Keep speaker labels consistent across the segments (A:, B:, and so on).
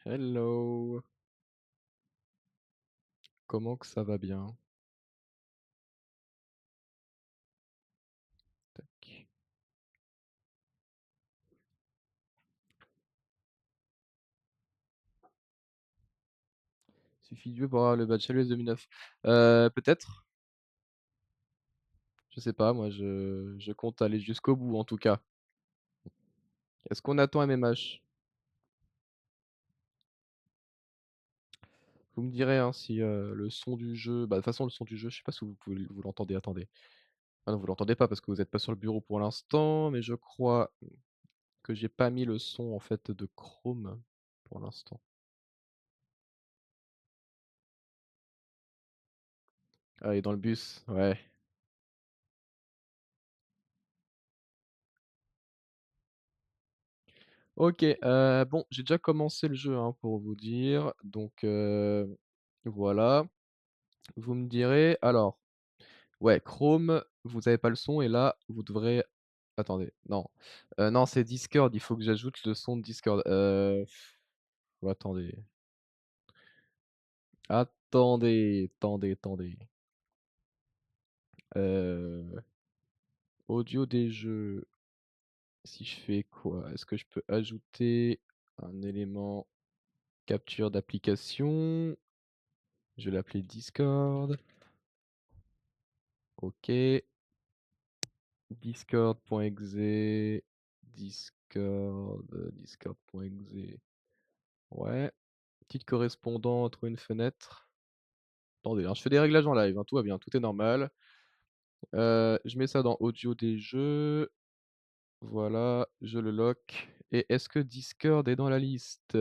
A: Hello, comment que ça va bien? Tac. Suffit de pour avoir le badge Halo 2009. Peut-être, je sais pas, moi je compte aller jusqu'au bout en tout cas. Est-ce qu'on attend MMH? Vous me direz, hein, si, le son du jeu bah, de toute façon le son du jeu, je sais pas si vous l'entendez, attendez. Ah non, vous l'entendez pas parce que vous êtes pas sur le bureau pour l'instant, mais je crois que j'ai pas mis le son en fait de Chrome pour l'instant. Ah, il est dans le bus, ouais. OK, bon, j'ai déjà commencé le jeu, hein, pour vous dire, donc voilà. Vous me direz alors, ouais, Chrome, vous avez pas le son et là, vous devrez attendez, non, non, c'est Discord, il faut que j'ajoute le son de Discord, attendez, attendez. Heu, audio des jeux, si je fais quoi? Est-ce que je peux ajouter un élément capture d'application? Je vais l'appeler Discord. OK. Discord.exe, discord.exe. Ouais. Petite correspondante ou une fenêtre. Attendez, hein, je fais des réglages en live, hein, tout va bien, tout est normal. Je mets ça dans audio des jeux. Voilà, je le lock et est-ce que Discord est dans la liste?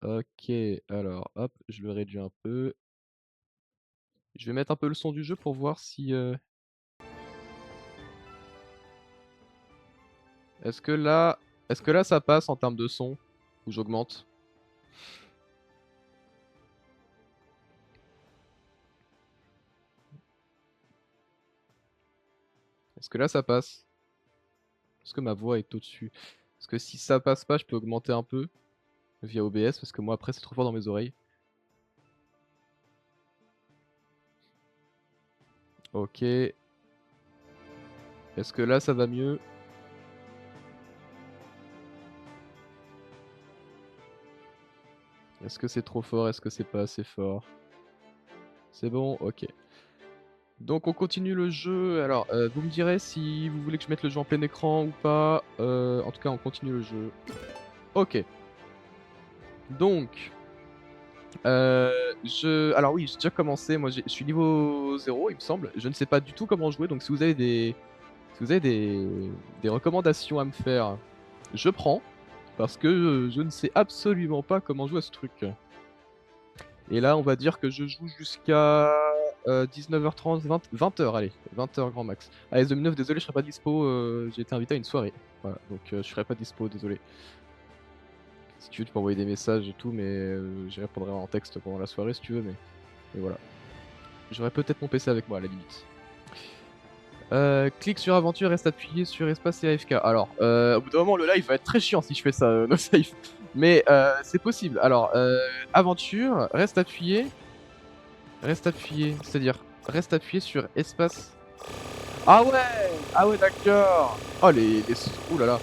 A: OK, alors hop, je le réduis un peu. Je vais mettre un peu le son du jeu pour voir si, est-ce que là ça passe en termes de son? Ou j'augmente? Est-ce que là ça passe? Est-ce que ma voix est au-dessus? Parce que si ça passe pas, je peux augmenter un peu via OBS parce que moi après c'est trop fort dans mes oreilles. OK. Est-ce que là ça va mieux? Est-ce que c'est trop fort? Est-ce que c'est pas assez fort? C'est bon? OK. Donc on continue le jeu. Alors, vous me direz si vous voulez que je mette le jeu en plein écran ou pas. En tout cas, on continue le jeu. OK. Donc, alors oui, j'ai déjà commencé. Moi, je suis niveau 0, il me semble. Je ne sais pas du tout comment jouer, donc si vous avez des recommandations à me faire, je prends. Parce que, je ne sais absolument pas comment jouer à ce truc. Et là, on va dire que je joue jusqu'à, 19:30, 20:00, allez, 20:00 grand max. Allez, The désolé, je serai pas dispo, j'ai été invité à une soirée. Voilà, donc je serai pas dispo, désolé. Si tu veux, tu peux envoyer des messages et tout, mais j'y répondrai en texte pendant la soirée si tu veux, mais voilà. J'aurai peut-être mon PC avec moi à la limite. Clique sur aventure, reste appuyé sur espace et AFK. Alors, au bout d'un moment, le live va être très chiant si je fais ça, no safe. Mais c'est possible. Alors, aventure, reste appuyé, c'est-à-dire reste appuyé sur espace. Ah ouais! Ah ouais, d'accord! Oh les ouh là là.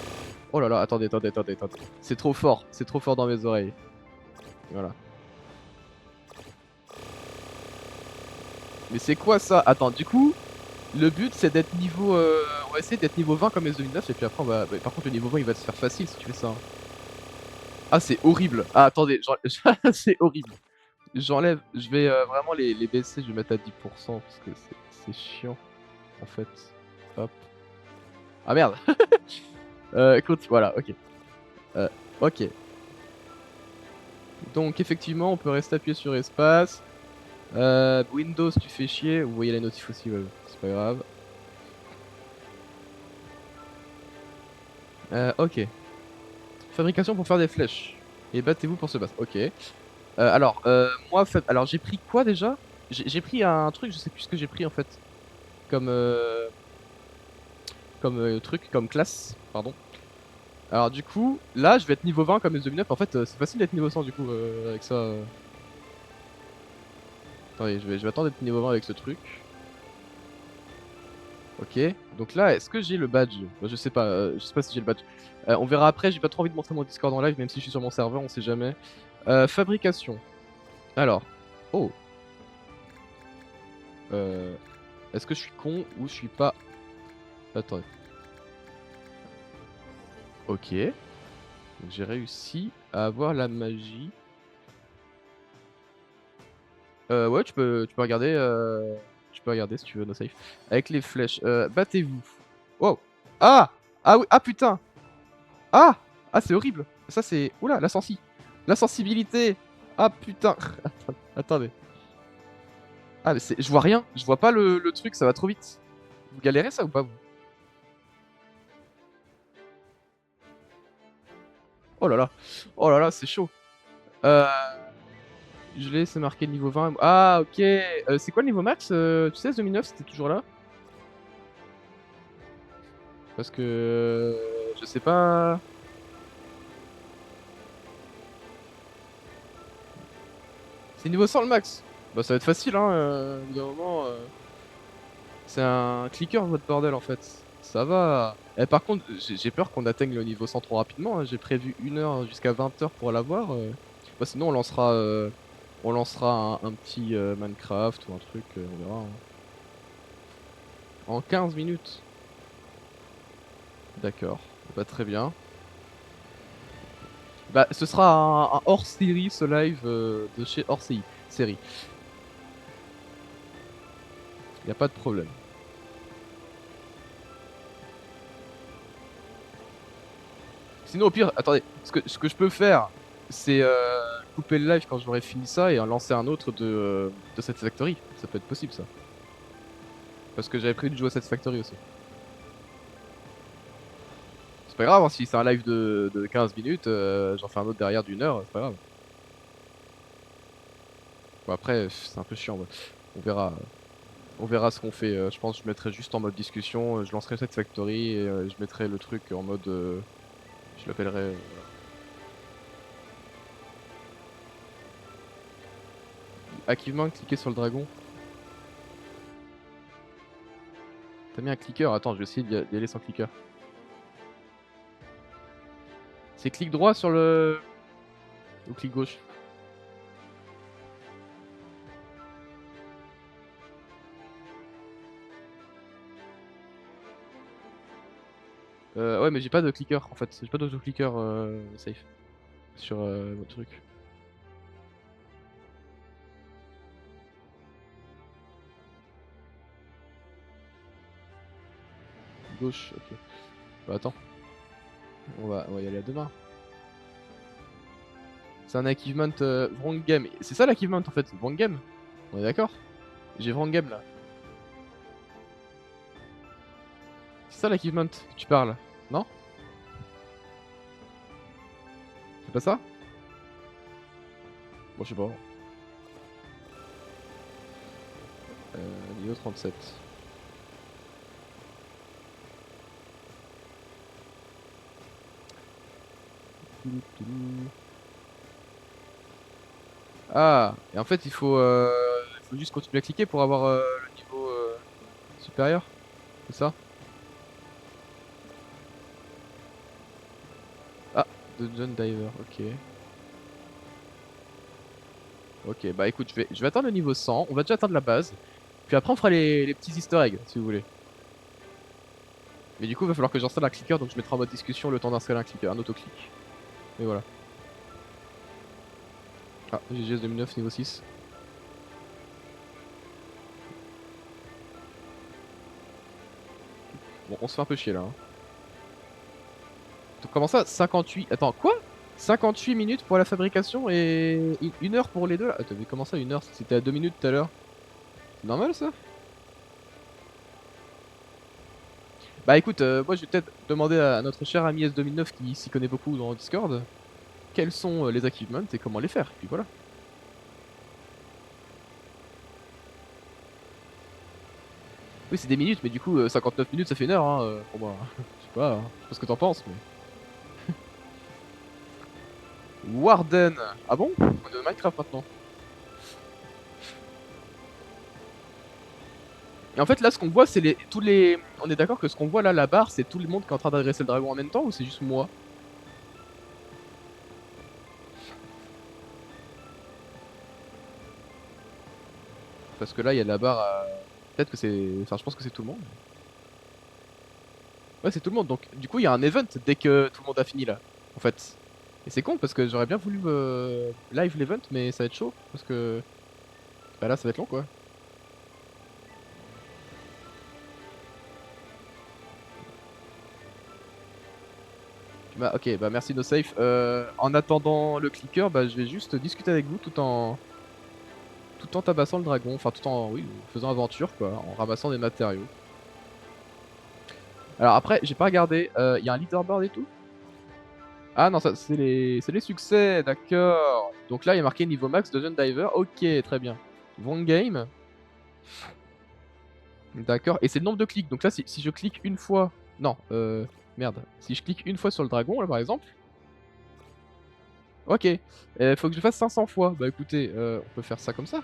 A: Oh là là, attendez. C'est trop fort dans mes oreilles. Voilà. Mais c'est quoi ça? Attends, du coup, le but c'est d'être niveau, on va essayer d'être niveau 20 comme S2009 et puis après on va par contre le niveau 20 il va se faire facile si tu fais ça, hein. Ah c'est horrible! Ah attendez, c'est horrible. J'enlève, je vais, vraiment les baisser, je vais mettre à 10 parce que c'est chiant en fait. Hop. Ah merde! Écoute, voilà, OK. Heu, OK. Donc effectivement, on peut rester appuyé sur espace. Windows, tu fais chier. Vous voyez la notif aussi, ouais, c'est pas grave. OK. Fabrication pour faire des flèches et battez-vous pour se battre. OK. Alors, moi, alors j'ai pris quoi déjà? J'ai pris un truc, je sais plus ce que j'ai pris en fait, comme, comme, truc, comme classe, pardon. Alors du coup, là je vais être niveau 20 comme les 2009. En fait, c'est facile d'être niveau 100 du coup avec ça. Attendez, je vais attendre d'être niveau 20 avec ce truc. Ok, donc là, est-ce que j'ai le badge? Bah, je sais pas si j'ai le badge. On verra après, j'ai pas trop envie de montrer mon Discord en live, même si je suis sur mon serveur, on sait jamais. Fabrication. Alors, oh, euh, est-ce que je suis con ou je suis pas... Attends, ok, donc j'ai réussi à avoir la magie. Ouais, tu peux regarder, si tu veux, no safe. Avec les flèches, battez-vous. Wow, ah! Ah oui, ah putain! Ah! Ah, c'est horrible! Ça, c'est... Oula, la sensibilité! Ah putain! Attendez. Ah, mais c'est... Je vois rien. Je vois pas le truc, ça va trop vite. Vous galérez ça ou pas, vous? Oh là là. Oh là là, c'est chaud. Euh... Je l'ai, c'est marqué niveau 20. Ah, ok. C'est quoi le niveau max? Tu sais, 2009, c'était toujours là? Parce que... je sais pas... C'est niveau 100 le max. Bah, ça va être facile, hein. Au bout d'un moment... C'est un clicker, votre bordel, en fait. Ça va. Eh, par contre, j'ai peur qu'on atteigne le niveau 100 trop rapidement, hein. J'ai prévu 1 heure jusqu'à 20 heures pour l'avoir. Bah, sinon, on lancera un petit Minecraft ou un truc, on verra, hein. En 15 minutes. D'accord. Bah, très bien. Bah, ce sera un hors-série, ce live de chez hors-série. Série. Y a pas de problème. Sinon, au pire, attendez, ce que je peux faire, c'est couper le live quand j'aurai fini ça et en lancer un autre de cette factory. Ça peut être possible, ça. Parce que j'avais prévu de jouer à cette factory aussi. C'est pas grave, hein, si c'est un live de 15 minutes, j'en fais un autre derrière d'1 heure, c'est pas grave. Bon, après, c'est un peu chiant, ouais. On verra. On verra ce qu'on fait. Je pense que je mettrai juste en mode discussion. Je lancerai cette factory et je mettrai le truc en mode. Je l'appellerai. Activement, cliquer sur le dragon. T'as mis un clicker? Attends, je vais essayer d'y aller sans clicker. C'est clic droit sur le... Ou clic gauche? Ouais, mais j'ai pas de clicker en fait. J'ai pas d'auto-clicker safe sur mon truc. Gauche, ok. Bah attends, on va y aller à demain. C'est un achievement wrong game. C'est ça l'achievement en fait, wrong game. On est d'accord? J'ai wrong game là. C'est ça l'achievement que tu parles, non? C'est pas ça? Bon, je sais pas. Niveau 37. Ah, et en fait il faut juste continuer à cliquer pour avoir le niveau supérieur, c'est ça? Ah, Dungeon Diver, ok. Ok, bah écoute, je vais atteindre le niveau 100, on va déjà atteindre la base, puis après on fera les petits easter eggs, si vous voulez. Mais du coup, il va falloir que j'installe un clicker, donc je mettrai en mode discussion le temps d'installer un clicker, un autoclick. Et voilà. Ah, GGS 2009, niveau 6. Bon, on se fait un peu chier là, hein. Donc, comment ça 58... Attends, quoi? 58 minutes pour la fabrication et 1 heure pour les deux là? Attends, mais comment ça 1 heure? C'était à 2 minutes tout à l'heure. C'est normal ça? Bah écoute, moi je vais peut-être demander à notre cher ami S2009 qui s'y connaît beaucoup dans Discord, quels sont les achievements et comment les faire, puis voilà. Oui, c'est des minutes, mais du coup, 59 minutes ça fait 1 heure, hein, pour moi. Je sais pas ce que t'en penses, mais. Warden. Ah bon? On est dans Minecraft maintenant. Et en fait, là, ce qu'on voit, c'est tous les. On est d'accord que ce qu'on voit là, la barre, c'est tout le monde qui est en train d'adresser le dragon en même temps ou c'est juste moi? Parce que là, il y a la barre. Peut-être que c'est. Enfin, je pense que c'est tout le monde. Ouais, c'est tout le monde. Donc, du coup, il y a un event dès que tout le monde a fini là. En fait. Et c'est con parce que j'aurais bien voulu live l'event, mais ça va être chaud. Parce que. Bah là, ça va être long quoi. Bah, ok, bah merci NoSafe. En attendant le clicker, bah, je vais juste discuter avec vous tout en tabassant le dragon. Enfin, tout en, oui, faisant aventure quoi, en ramassant des matériaux. Alors après, j'ai pas regardé. Il y a un leaderboard et tout? Ah non, ça c'est les succès, d'accord. Donc là, il y a marqué niveau max Dungeon Diver. Ok, très bien. Wrong game. D'accord. Et c'est le nombre de clics. Donc là, si je clique une fois. Non, merde. Si je clique une fois sur le dragon, là par exemple. Ok. Faut que je fasse 500 fois. Bah écoutez, on peut faire ça comme ça.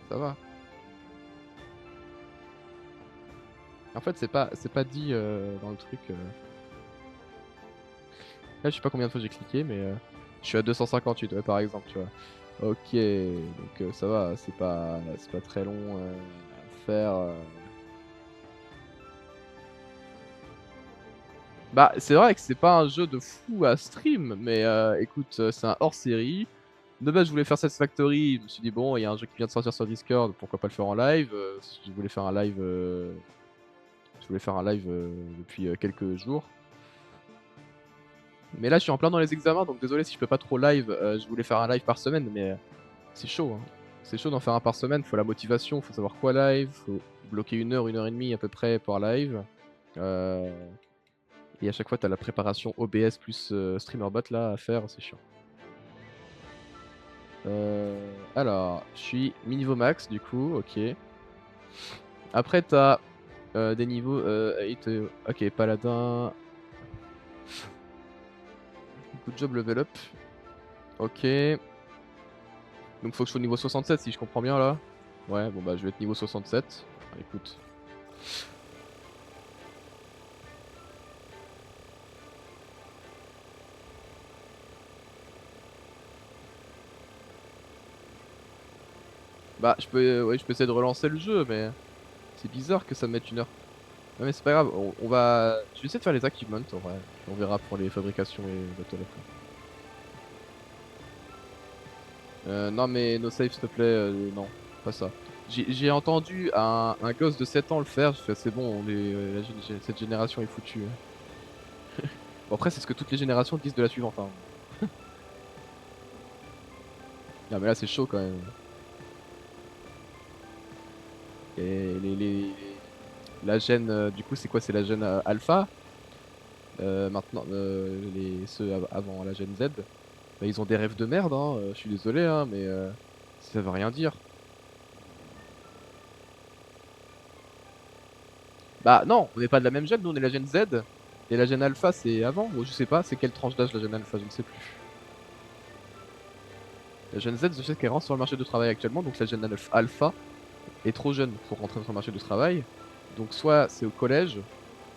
A: Ça va. En fait, c'est pas dit dans le truc. Là, je sais pas combien de fois j'ai cliqué, mais je suis à 258, ouais, par exemple, tu vois. Ok, donc ça va, c'est pas très long à faire. Bah, c'est vrai que c'est pas un jeu de fou à stream, mais écoute, c'est un hors-série. De base, je voulais faire Satisfactory, je me suis dit, bon, il y a un jeu qui vient de sortir sur Discord, pourquoi pas le faire en live? Je voulais faire un live, depuis quelques jours. Mais là, je suis en plein dans les examens, donc désolé si je peux pas trop live. Je voulais faire un live par semaine, mais c'est chaud, hein. C'est chaud d'en faire un par semaine, faut la motivation, faut savoir quoi live, faut bloquer 1 heure et demie à peu près pour live. Euh, Et à chaque fois, t'as la préparation OBS plus StreamerBot là à faire, c'est chiant. Alors, je suis mi-niveau max du coup, ok. Après, t'as des niveaux 8, ok, paladin. Good job level up. Ok. Donc faut que je sois au niveau 67 si je comprends bien là. Ouais, bon bah je vais être niveau 67. Ah, écoute. Bah je peux, ouais, je peux essayer de relancer le jeu, mais c'est bizarre que ça me mette 1 heure. Ouais, mais c'est pas grave, on va. Je vais essayer de faire les achievements en vrai. On verra pour les fabrications et battle après. Non mais no save s'il te plaît, non, pas ça. J'ai entendu un gosse de 7 ans le faire, je fais c'est bon, cette génération est foutue, hein. Bon après c'est ce que toutes les générations disent de la suivante, hein. Non mais là c'est chaud quand même. Et la gêne, du coup c'est quoi? C'est la gêne alpha? Maintenant, ceux avant la gêne Z, bah, ils ont des rêves de merde, hein. Je suis désolé, hein, mais ça veut rien dire. Bah non, on n'est pas de la même gêne, nous on est la gêne Z. Et la gêne alpha c'est avant, ou je sais pas, c'est quelle tranche d'âge la gêne alpha, je ne sais plus. La gêne Z, je sais qu'elle rentre sur le marché du travail actuellement, donc la gêne alpha est trop jeune pour rentrer sur le marché du travail. Donc soit c'est au collège,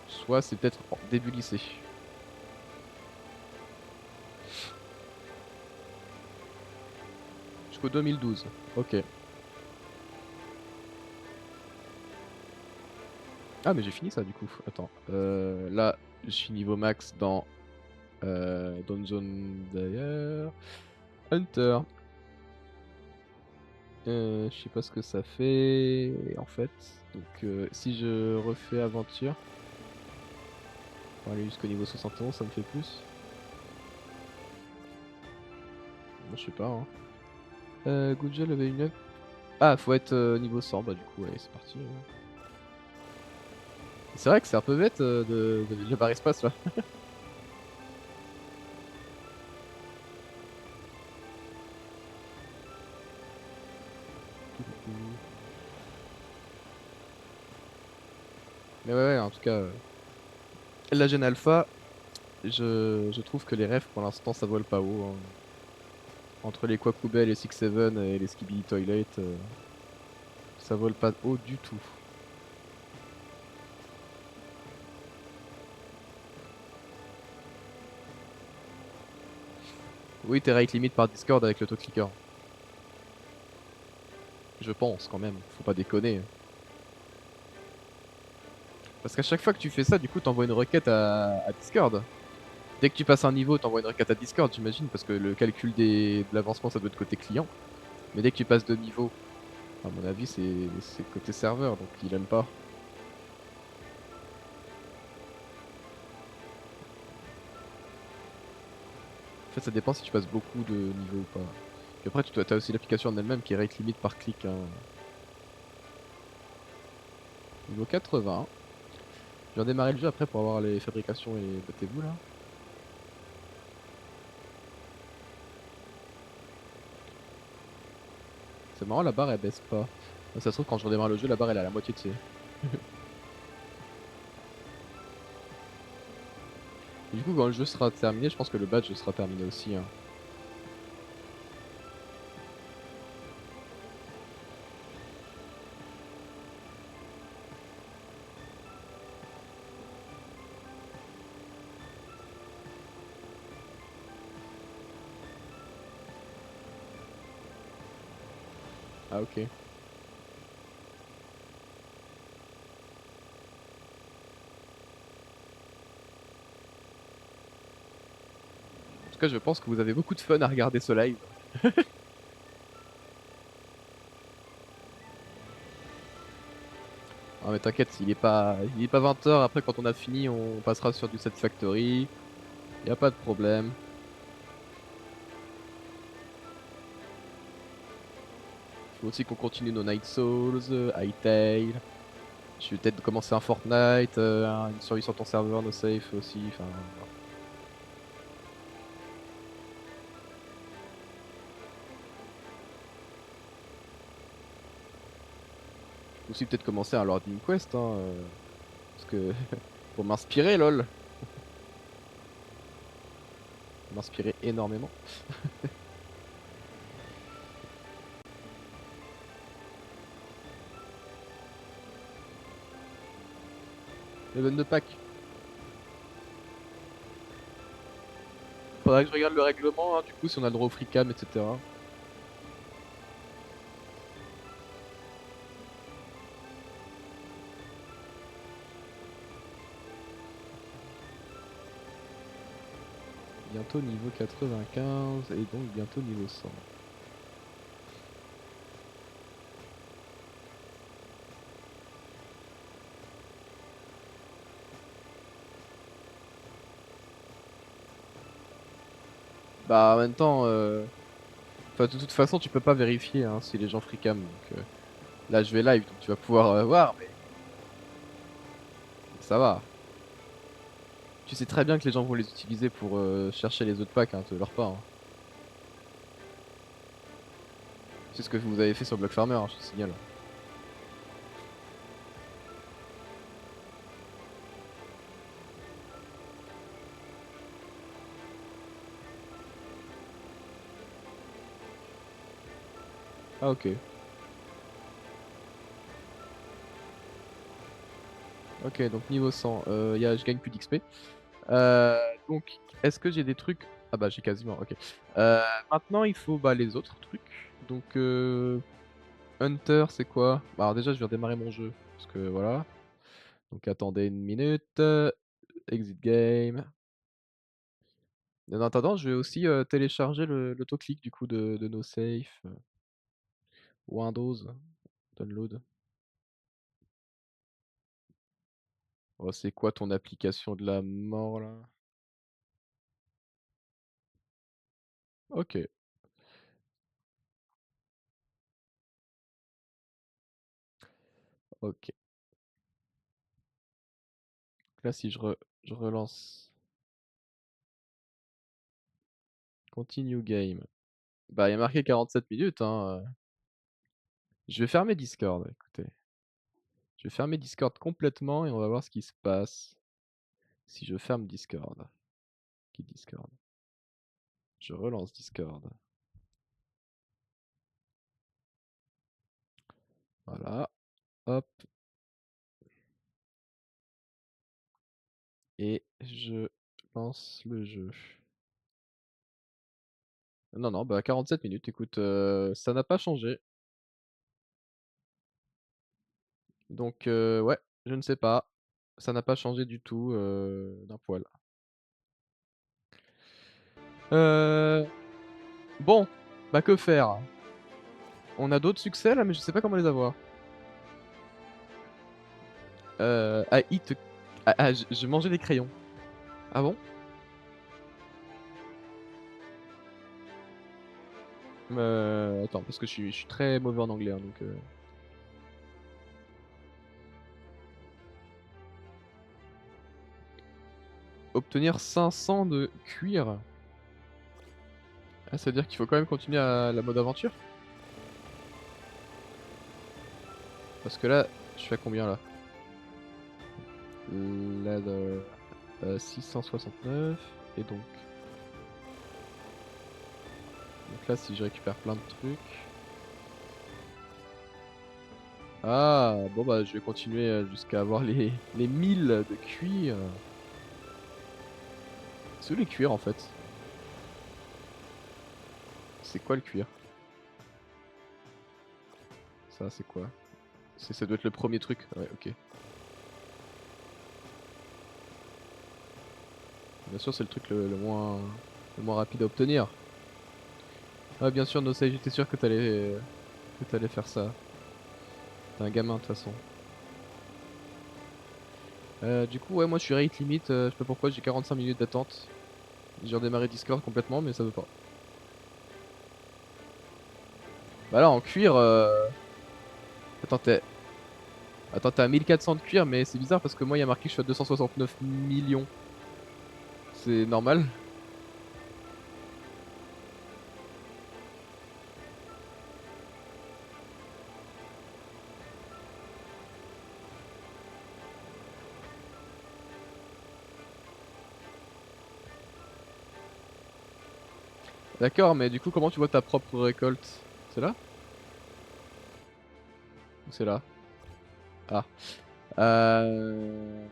A: soit c'est peut-être en début lycée. Jusqu'au 2012. Ok. Ah mais j'ai fini ça du coup. Attends. Là, je suis niveau max dans Dungeon d'ailleurs. Hunter. Je sais pas ce que ça fait en fait. Donc si je refais aventure pour aller jusqu'au niveau 71, ça me fait plus. Bon, je sais pas, hein. Good job level 9. Ah, faut être niveau 100, bah du coup, allez, c'est parti, hein. C'est vrai que c'est un peu bête de le barrer espace là. Mais ouais, ouais, en tout cas, La Gen Alpha, je trouve que les refs pour l'instant ça vole pas haut, hein. Entre les Quackubel, les Six Seven et les Skibidi Toilet, ça vole pas haut du tout. Oui, t'es rate limit par Discord avec l'autoclicker. Je pense quand même, faut pas déconner. Parce qu'à chaque fois que tu fais ça, du coup, t'envoies une requête à Discord. Dès que tu passes un niveau, t'envoies une requête à Discord, j'imagine, parce que le calcul de l'avancement, ça doit être côté client. Mais dès que tu passes de niveau, à mon avis, c'est côté serveur, donc il aime pas. En fait, ça dépend si tu passes beaucoup de niveaux ou pas. Puis après, as aussi l'application en elle-même qui est rate limit par clic, hein. Niveau 80. Je viens démarrer le jeu après pour avoir les fabrications et battez-vous là. C'est marrant, la barre elle baisse pas. Ça se trouve, quand je redémarre le jeu, la barre elle est à la moitié de ses. Du coup, quand le jeu sera terminé, je pense que le badge sera terminé aussi, hein. Ah, ok. En tout cas, je pense que vous avez beaucoup de fun à regarder ce live. Ah, mais t'inquiète, il est pas 20h. Après, quand on a fini, on passera sur du Set Factory. Y a pas de problème. Faut aussi qu'on continue nos Night Souls, Hytale. Je vais peut-être commencer un Fortnite, une survie sur ton serveur, no safe aussi. Enfin, faut aussi peut-être commencer un Lording Quest, hein, parce que pour m'inspirer, lol. M'inspirer énormément. Event de Pâques. Faudrait que je regarde le règlement, hein, du coup, si on a le droit au free cam, etc. Bientôt niveau 95 et donc bientôt niveau 100. Bah en même temps, enfin, de toute façon tu peux pas vérifier hein, si les gens free cam. Donc là je vais live donc tu vas pouvoir voir, mais ça va. Tu sais très bien que les gens vont les utiliser pour chercher les autres packs, hein, de leur part, hein. C'est ce que vous avez fait sur Block Farmer, hein, je te signale. Ah ok. Ok, donc niveau 100, je gagne plus d'XP. Donc, est-ce que j'ai des trucs? Ah bah j'ai quasiment, ok. Euh, Maintenant il faut bah, les autres trucs. Donc Hunter c'est quoi? Bah, alors déjà je vais redémarrer mon jeu. Parce que voilà. Donc attendez une minute. Exit game. En attendant, je vais aussi télécharger l'autoclick du coup de nos safe. Windows. Download. Oh, c'est quoi ton application de la mort là? Ok, ok. Là si je relance. Continue game. Bah il y a marqué 47 minutes hein. Je vais fermer Discord, écoutez. Je vais fermer Discord complètement et on va voir ce qui se passe. si je ferme Discord. Qui Discord? Je relance Discord. Voilà. Hop. Et je lance le jeu. Non, non, bah 47 minutes, écoute, ça n'a pas changé. Donc ouais, je ne sais pas. Ça n'a pas changé du tout, d'un poil. Bon, bah que faire? On a d'autres succès là, mais je sais pas comment les avoir. Ah, je mangeais des crayons. Ah bon? Attends, parce que je suis très mauvais en anglais, hein, donc obtenir 500 de cuir? Ah, ça veut dire qu'il faut quand même continuer à la mode aventure? Parce que là, je suis à combien là? Là, 669 et donc là, si je récupère plein de trucs. Ah, bon bah je vais continuer jusqu'à avoir les 1000 de cuir. C'est où les cuirs en fait? C'est quoi le cuir? Ça, c'est quoi? Ça doit être le premier truc. Ouais, ok. Bien sûr, c'est le truc le moins rapide à obtenir. Ah, bien sûr, Nosei, j'étais sûr que t'allais faire ça. T'es un gamin de toute façon. Du coup, ouais, moi je suis rate limit. Je sais pas pourquoi, j'ai 45 minutes d'attente. J'ai redémarré Discord complètement, mais ça veut pas. Bah là, en cuir. Attends, t'es à 1400 de cuir, mais c'est bizarre parce que moi, il y a marqué que je suis à 269 millions. C'est normal. D'accord, mais du coup, comment tu vois ta propre récolte? C'est là? Ou c'est là? Ah. Euh...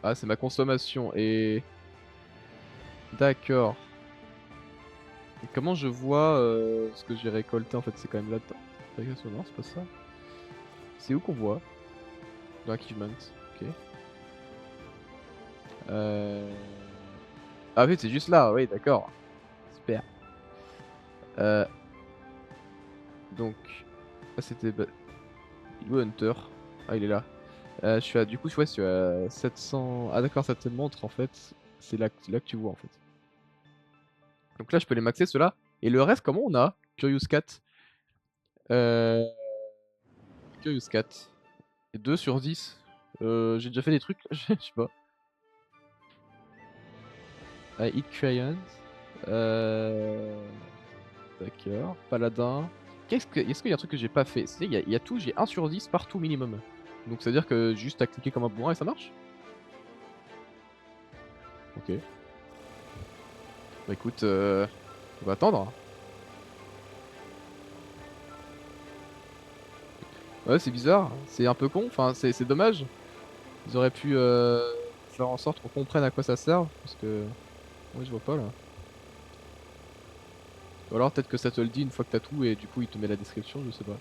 A: Ah, c'est ma consommation. Et. D'accord. Et comment je vois ce que j'ai récolté en fait? C'est quand même là-dedans. Non, c'est pas ça. C'est où qu'on voit? Dans Achievement. Ok. Euh... Ah oui, c'est juste là. Oui, d'accord. Super. Euh... Donc. Ah, c'était. Il est où Hunter? Ah, il est là. Je suis à. Du coup, ouais, je suis à 700. Ah, d'accord, ça te montre en fait. C'est là que tu vois en fait. Donc là, je peux les maxer ceux-là. Et le reste, comment on a? Curious Cat. Euh... Curious Cat. Et 2 sur 10. J'ai déjà fait des trucs, je sais pas. I Eat Crayons. Euh... D'accord. Paladin. Est-ce qu'il y a un truc que j'ai pas fait? Il y a tout, j'ai 1 sur 10 partout minimum. Donc ça veut dire que juste à cliquer comme un bourrin et ça marche? Ok. Bah écoute, on va attendre. Ouais, c'est bizarre, c'est un peu con, enfin c'est dommage. Ils auraient pu faire en sorte qu'on comprenne à quoi ça sert, parce que moi je vois pas là. Ou alors peut-être que ça te le dit une fois que t'as tout et du coup il te met la description, je sais pas.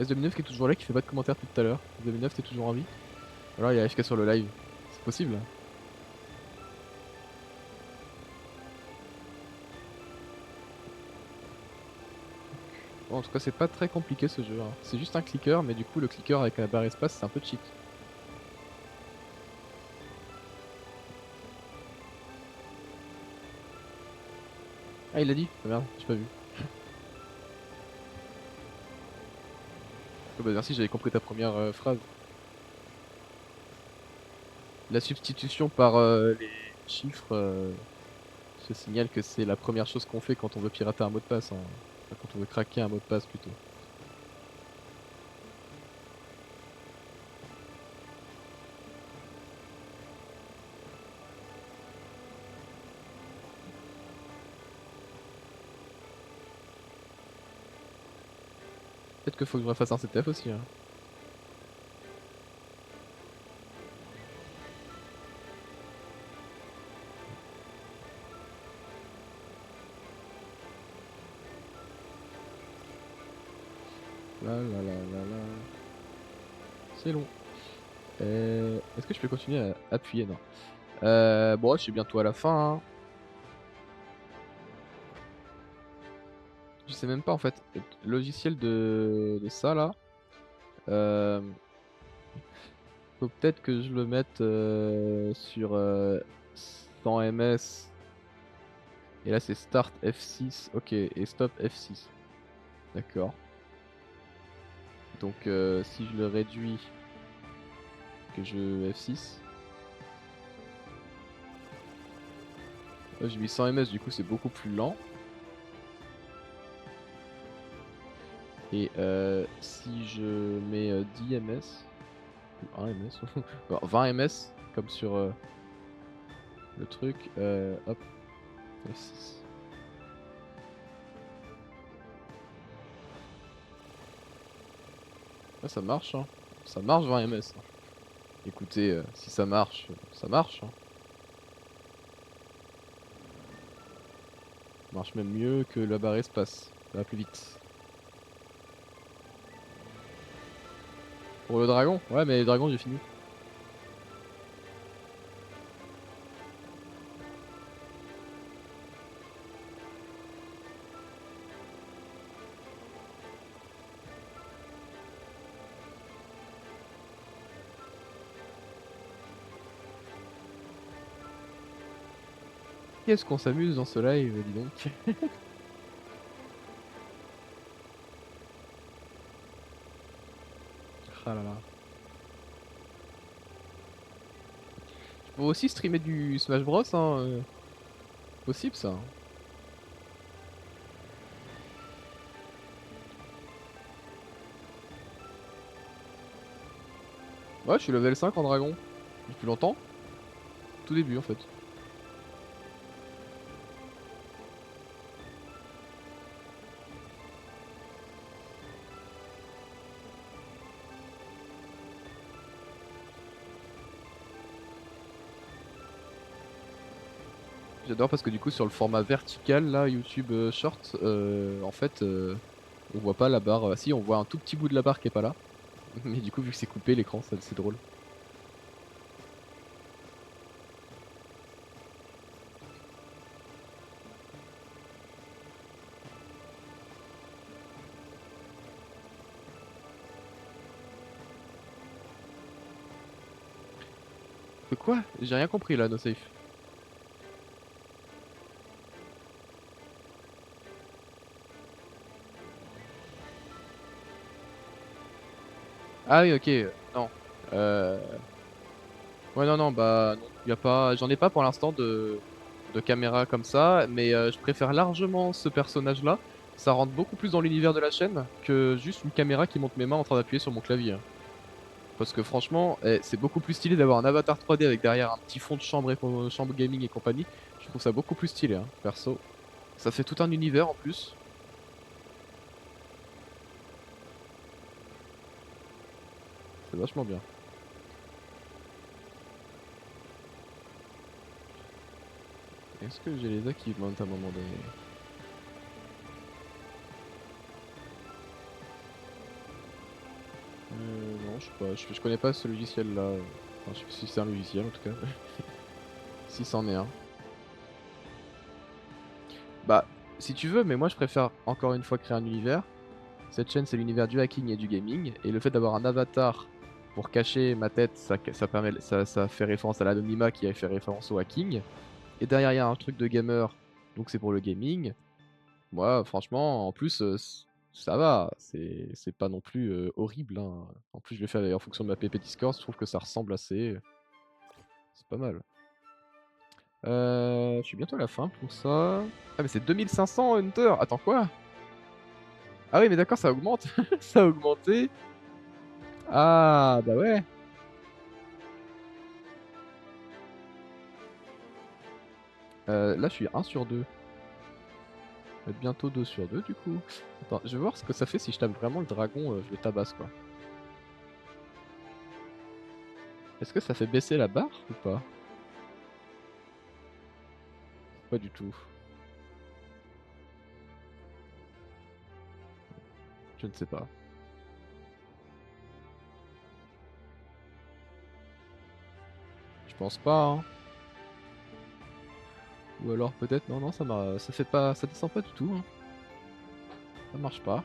A: S2009 qui est toujours là, qui fait pas de commentaires depuis tout à l'heure. S2009 t'es toujours en vie? Alors il est AFK sur le live. C'est possible, hein. Bon, en tout cas c'est pas très compliqué ce jeu, hein. C'est juste un clicker, mais du coup le clicker avec la barre espace c'est un peu cheat. Ah il l'a dit? Ah, merde, j'ai pas vu. Oh, bah merci, j'avais compris ta première phrase. La substitution par les chiffres se signale que c'est la première chose qu'on fait quand on veut pirater un mot de passe, hein. Enfin, quand on veut craquer un mot de passe plutôt. Peut-être qu'il faut que je refasse un CTF aussi, hein. La la la la la. C'est long. Est-ce que je peux continuer à appuyer? Non. Bon, je suis bientôt à la fin, hein. Je sais même pas en fait. Le logiciel de ça là. Faut peut-être que je le mette sur 100 ms. Et là c'est Start F6. Ok, et Stop F6. D'accord. Donc si je le réduis, que je F6. Là j'ai mis 100 ms, du coup c'est beaucoup plus lent. Et si je mets 10 ms, ou 1 ms, bon, 20 ms, comme sur le truc, hop, F6. Ah, ça marche, hein. Ça marche 20 ms, hein. Écoutez, si ça marche, ça marche, hein. Ça marche même mieux que la barre espace. Ça va plus vite. Pour le dragon? Ouais, mais le dragon, j'ai fini. Qu'est-ce qu'on s'amuse dans ce live, dis donc. Ah là là. Je peux aussi streamer du Smash Bros, hein. Possible ça, hein. Ouais, je suis level 5 en dragon. Depuis longtemps. Tout début en fait. J'adore parce que du coup sur le format vertical là, YouTube Short, en fait on voit pas la barre. Si, on voit un tout petit bout de la barre qui est pas là. Mais du coup vu que c'est coupé l'écran, c'est drôle. De quoi? J'ai rien compris là, no safe. Ah oui, ok, non. Euh... Ouais, non, non, bah, non, y a pas, j'en ai pas pour l'instant de caméra comme ça, mais je préfère largement ce personnage-là. Ça rentre beaucoup plus dans l'univers de la chaîne que juste une caméra qui montre mes mains en train d'appuyer sur mon clavier, hein. Parce que franchement, c'est beaucoup plus stylé d'avoir un avatar 3D avec derrière un petit fond de chambre, chambre gaming et compagnie. Je trouve ça beaucoup plus stylé, hein, perso. Ça fait tout un univers en plus. C'est vachement bien. Est-ce que j'ai les achievements à un moment donné? Non, je sais pas, je connais pas ce logiciel là. Enfin, je sais pas si c'est un logiciel en tout cas. Si c'en est un. Bah, si tu veux, mais moi je préfère encore une fois créer un univers. Cette chaîne c'est l'univers du hacking et du gaming. Et le fait d'avoir un avatar pour cacher ma tête, ça permet, ça fait référence à l'anonymat qui a fait référence au hacking. Et derrière il y a un truc de gamer, donc c'est pour le gaming. Moi franchement, en plus, ça va, c'est pas non plus horrible, hein. En plus je l'ai fait en fonction de ma PP Discord, je trouve que ça ressemble assez. C'est pas mal. Je suis bientôt à la fin pour ça. Ah mais c'est 2500 Hunter. Attends quoi? Ah oui mais d'accord, ça augmente. Ça a augmenté. Ah bah ouais. Là je suis 1 sur 2. On va être bientôt 2 sur 2 du coup. Attends, je vais voir ce que ça fait si je tape vraiment le dragon, je le tabasse quoi. Est-ce que ça fait baisser la barre ou pas? Pas du tout. Je ne sais pas. Je pense pas, hein. Ou alors peut-être non, non, ça fait pas, ça descend pas du tout, hein. Ça marche pas.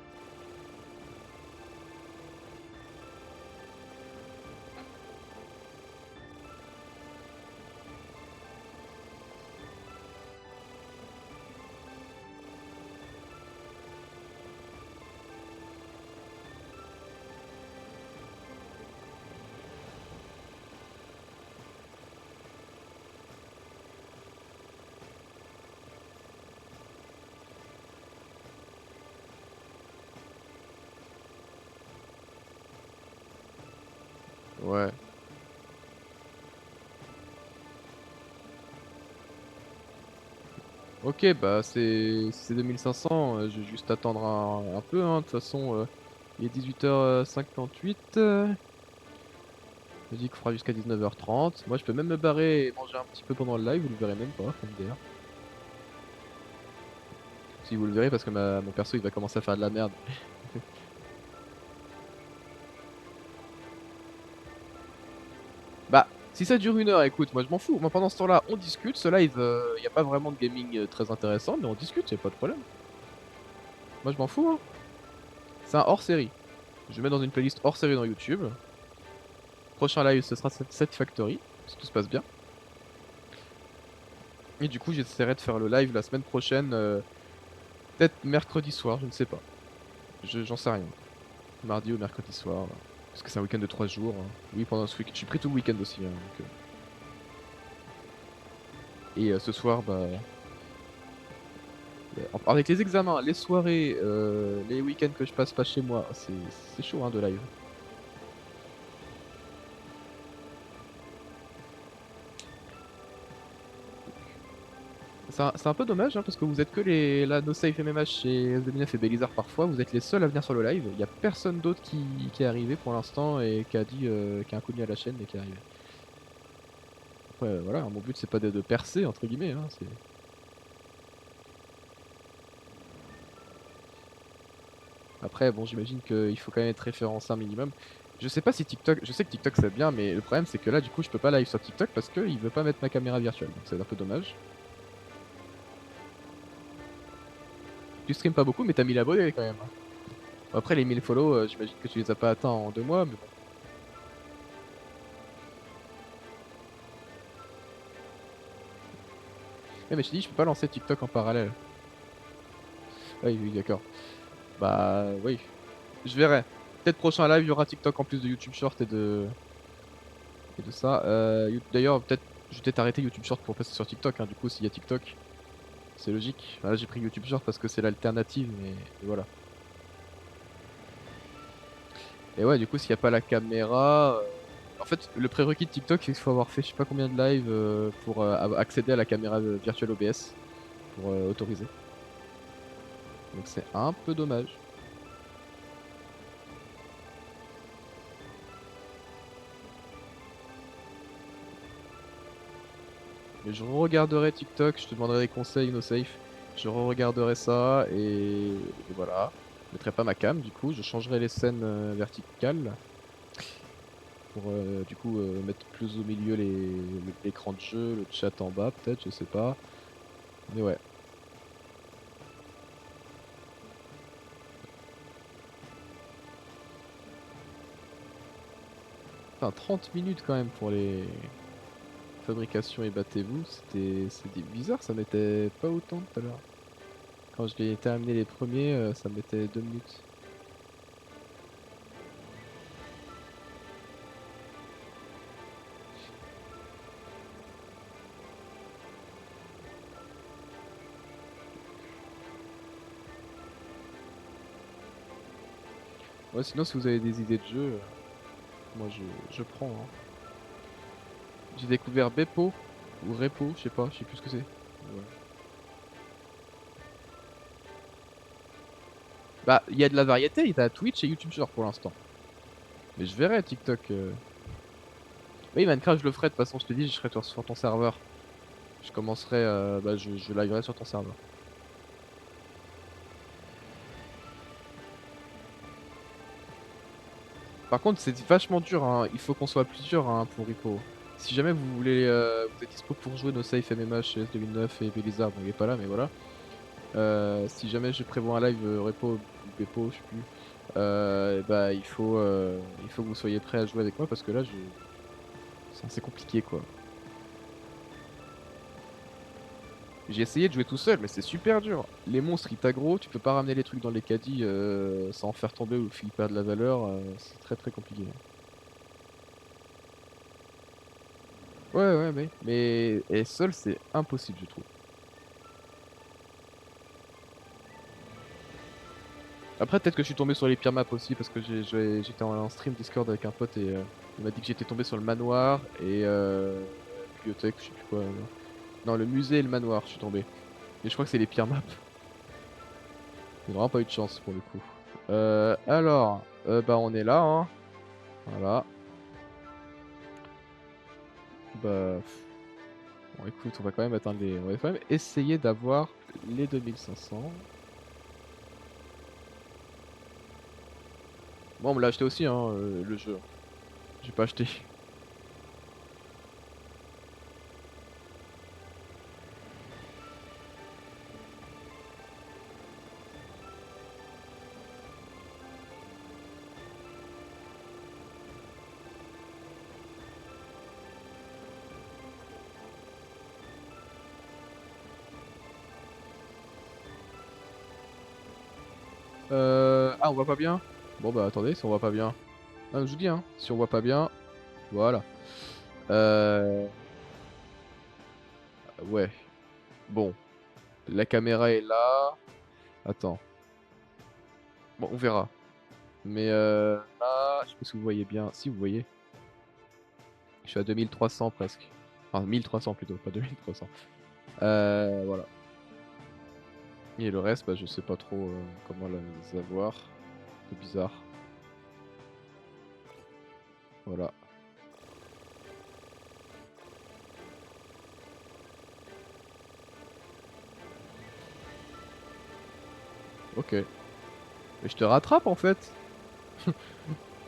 A: Ouais. Ok, bah c'est 2500, je vais juste attendre un peu, hein. De toute façon, il est 18h58. Je dis qu'il fera jusqu'à 19h30. Moi, je peux même me barrer et manger un petit peu pendant le live, vous le verrez même pas, MDR. Si vous le verrez, parce que mon perso il va commencer à faire de la merde. Bah, si ça dure 1 heure, écoute, moi je m'en fous. Moi pendant ce temps-là, on discute. Ce live, il n'y a pas vraiment de gaming très intéressant, mais on discute, y a pas de problème. Moi je m'en fous, hein. C'est un hors-série. Je mets dans une playlist hors-série dans YouTube. Prochain live, ce sera Set Factory, si tout se passe bien. Et du coup, j'essaierai de faire le live la semaine prochaine, peut-être mercredi soir, je ne sais pas. J'en sais rien. Mardi ou mercredi soir. Parce que c'est un week-end de 3 jours, hein. Oui, pendant ce week-end. Je suis pris tout le week-end aussi, hein, Et ce soir, bah, avec les examens, les soirées, les week-ends que je passe pas chez moi, c'est chaud hein, de live. C'est un peu dommage hein, parce que vous êtes que les là, No Safe MMH et SB9 et Belizard parfois, vous êtes les seuls à venir sur le live. Il n'y a personne d'autre qui est arrivé pour l'instant et qui a dit qui a inconnu à la chaîne et qui est arrivé. Après voilà, mon but c'est pas de percer entre guillemets, hein, Après bon j'imagine qu'il faut quand même être référencé un minimum. Je sais pas si TikTok, je sais que TikTok c'est bien, mais le problème c'est que là du coup je peux pas live sur TikTok parce qu'il veut pas mettre ma caméra virtuelle, donc c'est un peu dommage. Tu streams pas beaucoup mais t'as 1000 abonnés quand même, hein. Après les 1000 follow, j'imagine que tu les as pas atteints en 2 mois, mais bon. Mais je te dis, je peux pas lancer TikTok en parallèle. Oui, oui, d'accord. Bah oui, je verrai. Peut-être prochain live, il y aura TikTok en plus de YouTube Short et de ça. D'ailleurs, peut-être je vais peut-être arrêter YouTube Short pour passer sur TikTok, hein. Du coup, s'il y a TikTok, c'est logique. Là, j'ai pris YouTube Short parce que c'est l'alternative, mais et voilà. Et ouais, du coup, s'il n'y a pas la caméra, en fait, le prérequis de TikTok, c'est qu'il faut avoir fait je sais pas combien de lives pour accéder à la caméra virtuelle OBS pour autoriser. Donc c'est un peu dommage. Mais je regarderai TikTok, je te demanderai des conseils, no safe. Je regarderai ça et voilà. Je mettrai pas ma cam du coup, je changerai les scènes verticales pour du coup mettre plus au milieu l'écran de jeu, le chat en bas peut-être, je sais pas. Mais ouais. Enfin 30 minutes quand même pour les fabrications et battez-vous, c'était bizarre, ça mettait pas autant tout à l'heure. Quand je l'ai terminé les premiers, ça mettait 2 minutes. Ouais, sinon si vous avez des idées de jeu, moi je prends, hein. J'ai découvert Bepo ou Repo, je sais pas plus ce que c'est. Voilà. Bah, il y a de la variété, il y a Twitch et YouTube Short pour l'instant. Mais je verrai TikTok. Oui, Minecraft, je le ferai, de toute façon, je te dis, je serai sur ton serveur. Je commencerai, bah, je liverai sur ton serveur. Par contre, c'est vachement dur, hein. Il faut qu'on soit plusieurs hein, pour Repo. Si jamais vous voulez, vous êtes dispo pour jouer nos safe MMH, CS 2009 et Belizard, bon, il est pas là, mais voilà. Si jamais je prévois un live Repo ou Bepo, je sais plus, bah, il faut que vous soyez prêts à jouer avec moi parce que là, c'est assez compliqué, quoi. J'ai essayé de jouer tout seul, mais c'est super dur. Les monstres, ils t'aggro, tu peux pas ramener les trucs dans les caddies sans en faire tomber ou qu'ils perdent de la valeur. C'est très très compliqué. Ouais, ouais, mais et seul, c'est impossible, je trouve. Après, peut-être que je suis tombé sur les pires maps aussi parce que j'étais en stream Discord avec un pote et il m'a dit que j'étais tombé sur le manoir et bibliothèque, je sais plus quoi. Non, le musée et le manoir, je suis tombé. Et je crois que c'est les pires maps. J'ai vraiment pas eu de chance pour le coup. Alors, bah on est là, hein. Voilà. Bah, bon, écoute, on va quand même atteindre les... On va quand même essayer d'avoir les 2500. Bon, on me l'a acheté aussi, hein, le jeu. J'ai pas acheté. Ah, on voit pas bien? Bon, bah attendez, si on voit pas bien. Ah, je vous dis, hein, si on voit pas bien, voilà. Euh... Ouais, bon. La caméra est là. Attends. Bon, on verra. Mais là, je sais pas si vous voyez bien. Si, vous voyez. Je suis à 2300 presque. Enfin, 1300 plutôt, pas 2300. Voilà. Et le reste, bah, je sais pas trop comment les avoir. C'est bizarre. Voilà. Ok. Mais je te rattrape en fait.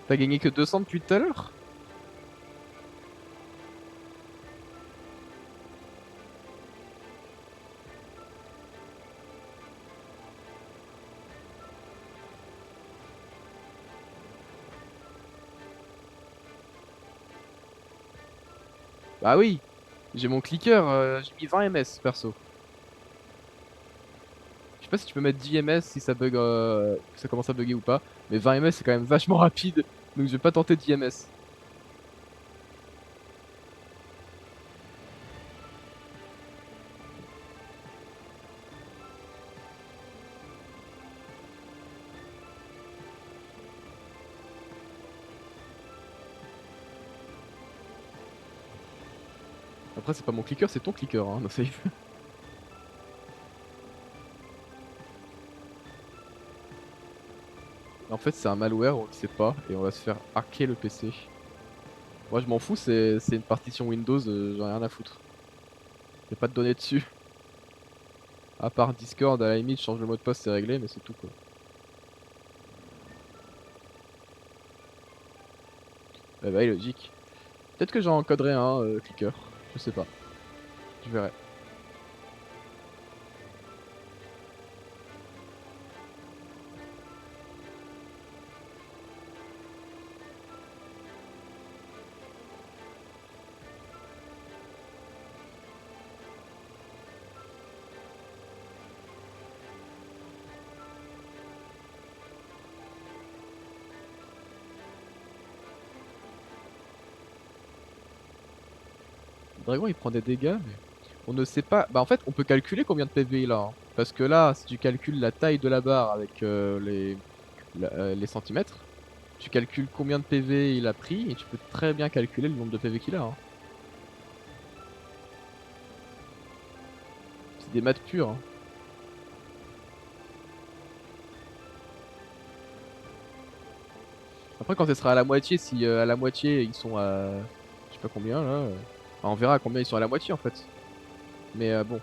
A: T'as gagné que 200 depuis tout à l'heure? Bah oui. J'ai mon clicker, j'ai mis 20 ms perso. Je sais pas si tu peux mettre 10 ms si ça bug, que ça commence à bugger ou pas. Mais 20 ms c'est quand même vachement rapide. Donc je vais pas tenter 10 ms. Après c'est pas mon clicker, c'est ton clicker, hein, no save. En fait c'est un malware, on le sait pas, et on va se faire hacker le PC. Moi je m'en fous, c'est une partition Windows, j'en ai rien à foutre. Y'a pas de données dessus. À part Discord, à la limite, je change le mot de passe, c'est réglé, mais c'est tout quoi. Bah, bah, logique. Peut-être que j'en encoderai un clicker, je sais pas. Je verrai. Le dragon il prend des dégâts, mais on ne sait pas. Bah en fait, on peut calculer combien de PV il a, hein. Parce que là, si tu calcules la taille de la barre avec les centimètres, tu calcules combien de PV il a pris et tu peux très bien calculer le nombre de PV qu'il a, hein. C'est des maths pures, hein. Après, quand elle sera à la moitié, si à la moitié ils sont à. Je sais pas combien là. Enfin, on verra à combien ils sont à la moitié en fait. Mais bon.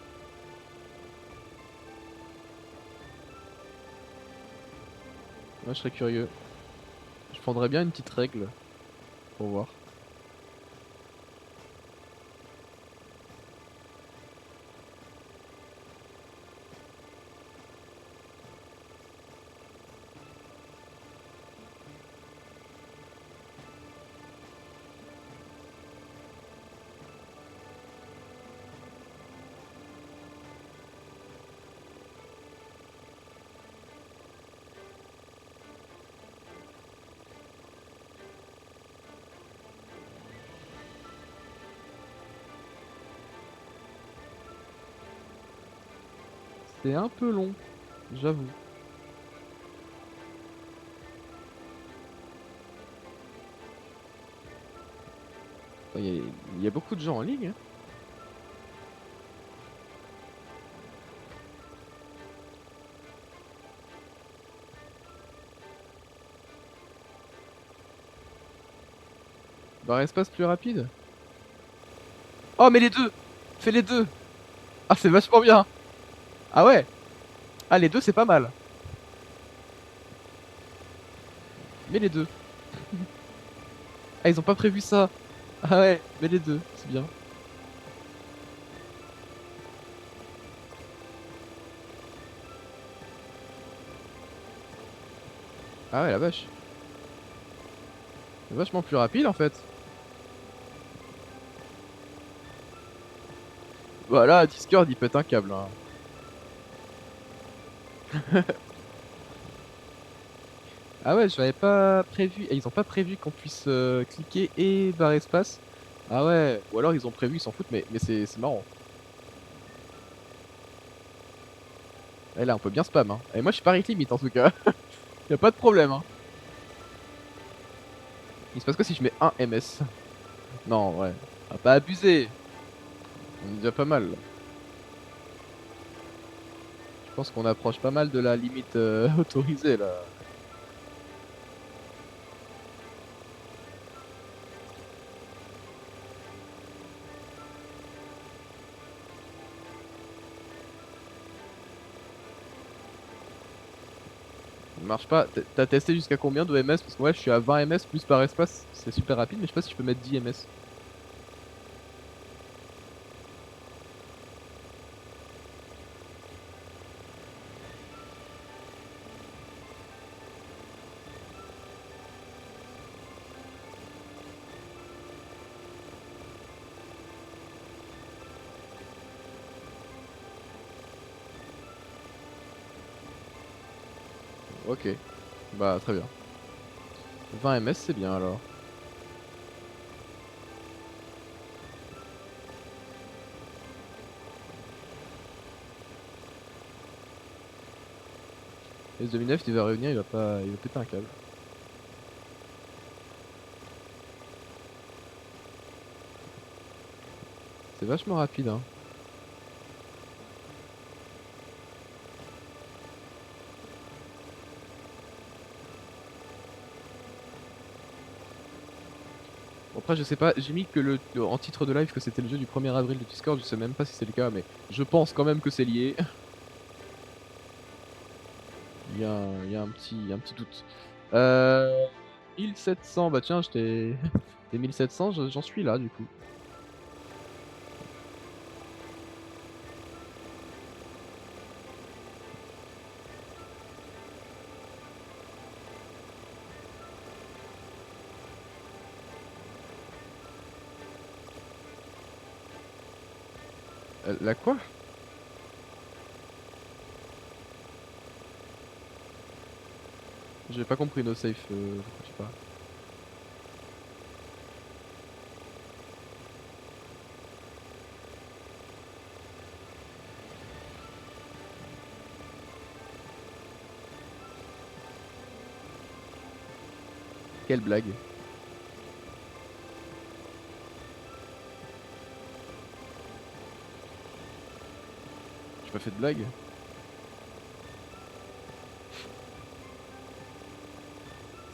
A: Moi je serais curieux. Je prendrais bien une petite règle pour voir. C'est un peu long, j'avoue. Il y a beaucoup de gens en ligne, hein. Barre espace plus rapide? Oh, mais les deux! Fais les deux! Ah, c'est vachement bien! Ah ouais! Ah, les deux, c'est pas mal. Mais les deux. Ah, ils ont pas prévu ça. Ah ouais, mais les deux, c'est bien. Ah ouais, la vache. C'est vachement plus rapide en fait. Voilà, Discord, il pète un câble, hein. Ah ouais, j'avais pas prévu. Ils ont pas prévu qu'on puisse cliquer et barre espace. Ah ouais, ou alors ils ont prévu, ils s'en foutent, mais c'est marrant. Et là, on peut bien spam, hein. Et moi, je suis pas rate limit en tout cas. Y a pas de problème, hein. Il se passe quoi si je mets un MS? Non, ouais. On va pas abuser. On est déjà pas mal, là. Je pense qu'on approche pas mal de la limite autorisée là. Il marche pas. T'as testé jusqu'à combien de MS? Parce que moi je suis à 20 MS plus par espace. C'est super rapide, mais je sais pas si je peux mettre 10 MS. Ok. Bah très bien. 20 MS c'est bien alors. S2009 il va revenir, il va pas. Il va péter un câble. C'est vachement rapide hein. Bon, après je sais pas, j'ai mis que en titre de live que c'était le jeu du 1er avril de Discord, je sais même pas si c'est le cas, mais je pense quand même que c'est lié. Il y a un petit doute. Euh, 1700, bah tiens, j'étais. T'es 1700, j'en suis là du coup. La quoi? J'ai pas compris no safe, je sais pas. Quelle blague? J'ai pas fait de blague?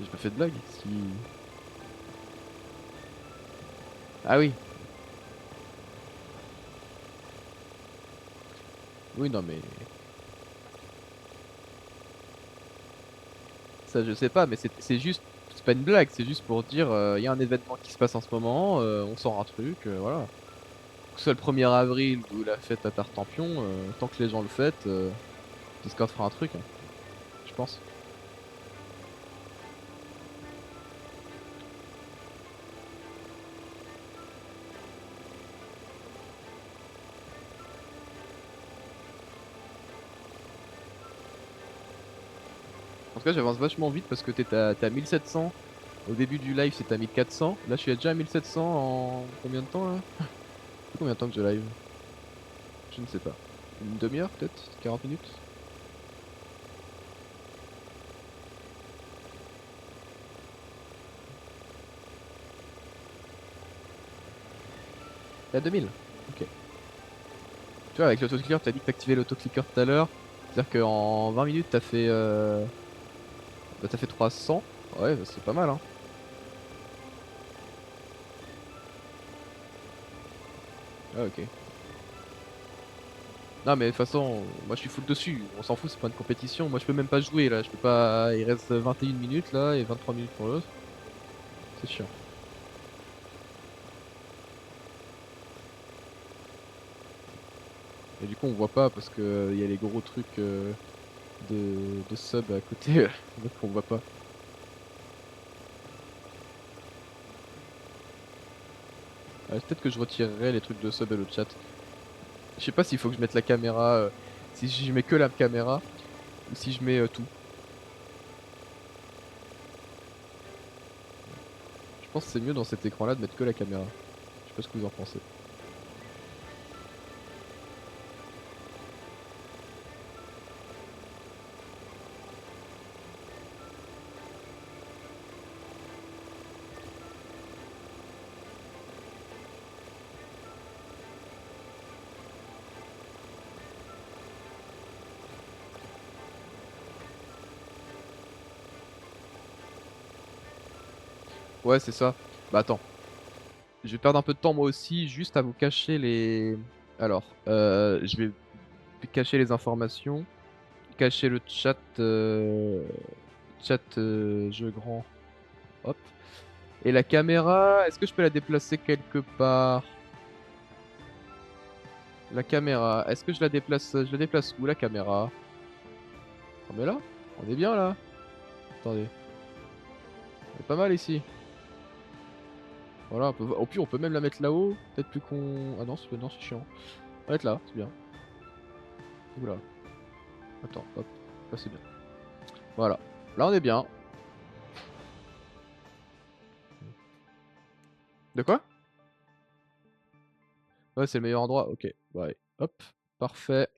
A: J'ai pas fait de blague. Si... Ah oui. Oui, non, mais ça, je sais pas, mais c'est juste. C'est pas une blague, c'est juste pour dire il y a un événement qui se passe en ce moment, on sort un truc, voilà. Que ce soit le 1er avril ou la fête à Tartampion, tant que les gens le fêtent, Discord fera un truc, hein, je pense. En tout cas, j'avance vachement vite parce que t'es à 1700. Au début du live, c'était à 1400. Là, je suis déjà à 1700 en combien de temps là? C'est combien de temps que je live? Je ne sais pas. Une demi-heure peut-être? 40 minutes? À 2000. Ok. Tu vois, avec l'autoclicker, t'as dit que t'activais l'autoclicker tout à l'heure. C'est-à-dire qu'en 20 minutes, t'as fait 300. Ouais, bah, c'est pas mal, hein. Ah, ok. Non, mais de toute façon, moi je suis full dessus. On s'en fout, c'est pas une compétition. Moi je peux même pas jouer là. Je peux pas. Il reste 21 minutes là et 23 minutes pour l'autre. C'est chiant. Et du coup, on voit pas parce que il y a les gros trucs de sub à côté. Donc on voit pas. Peut-être que je retirerai les trucs de sub et le chat. Je sais pas s'il faut que je mette la caméra. Si je mets que la caméra ou si je mets tout. Je pense que c'est mieux dans cet écran là de mettre que la caméra. Je sais pas ce que vous en pensez. Ouais, c'est ça. Bah attends. Je vais perdre un peu de temps moi aussi, juste à vous cacher les. Alors, je vais cacher les informations, cacher le chat, jeu grand. Hop. Et la caméra, est-ce que je peux la déplacer quelque part? La caméra, est-ce que je la déplace où la caméra? On est là? On est bien là? Attendez, on est pas mal ici. Voilà, au pire on peut même la mettre là-haut. Peut-être plus qu'on. Ah non, non, c'est chiant. On va être là, c'est bien. Oula. Attends, hop. Là c'est bien. Voilà. Là on est bien. De quoi? Ouais, c'est le meilleur endroit. Ok. Ouais. Hop. Parfait.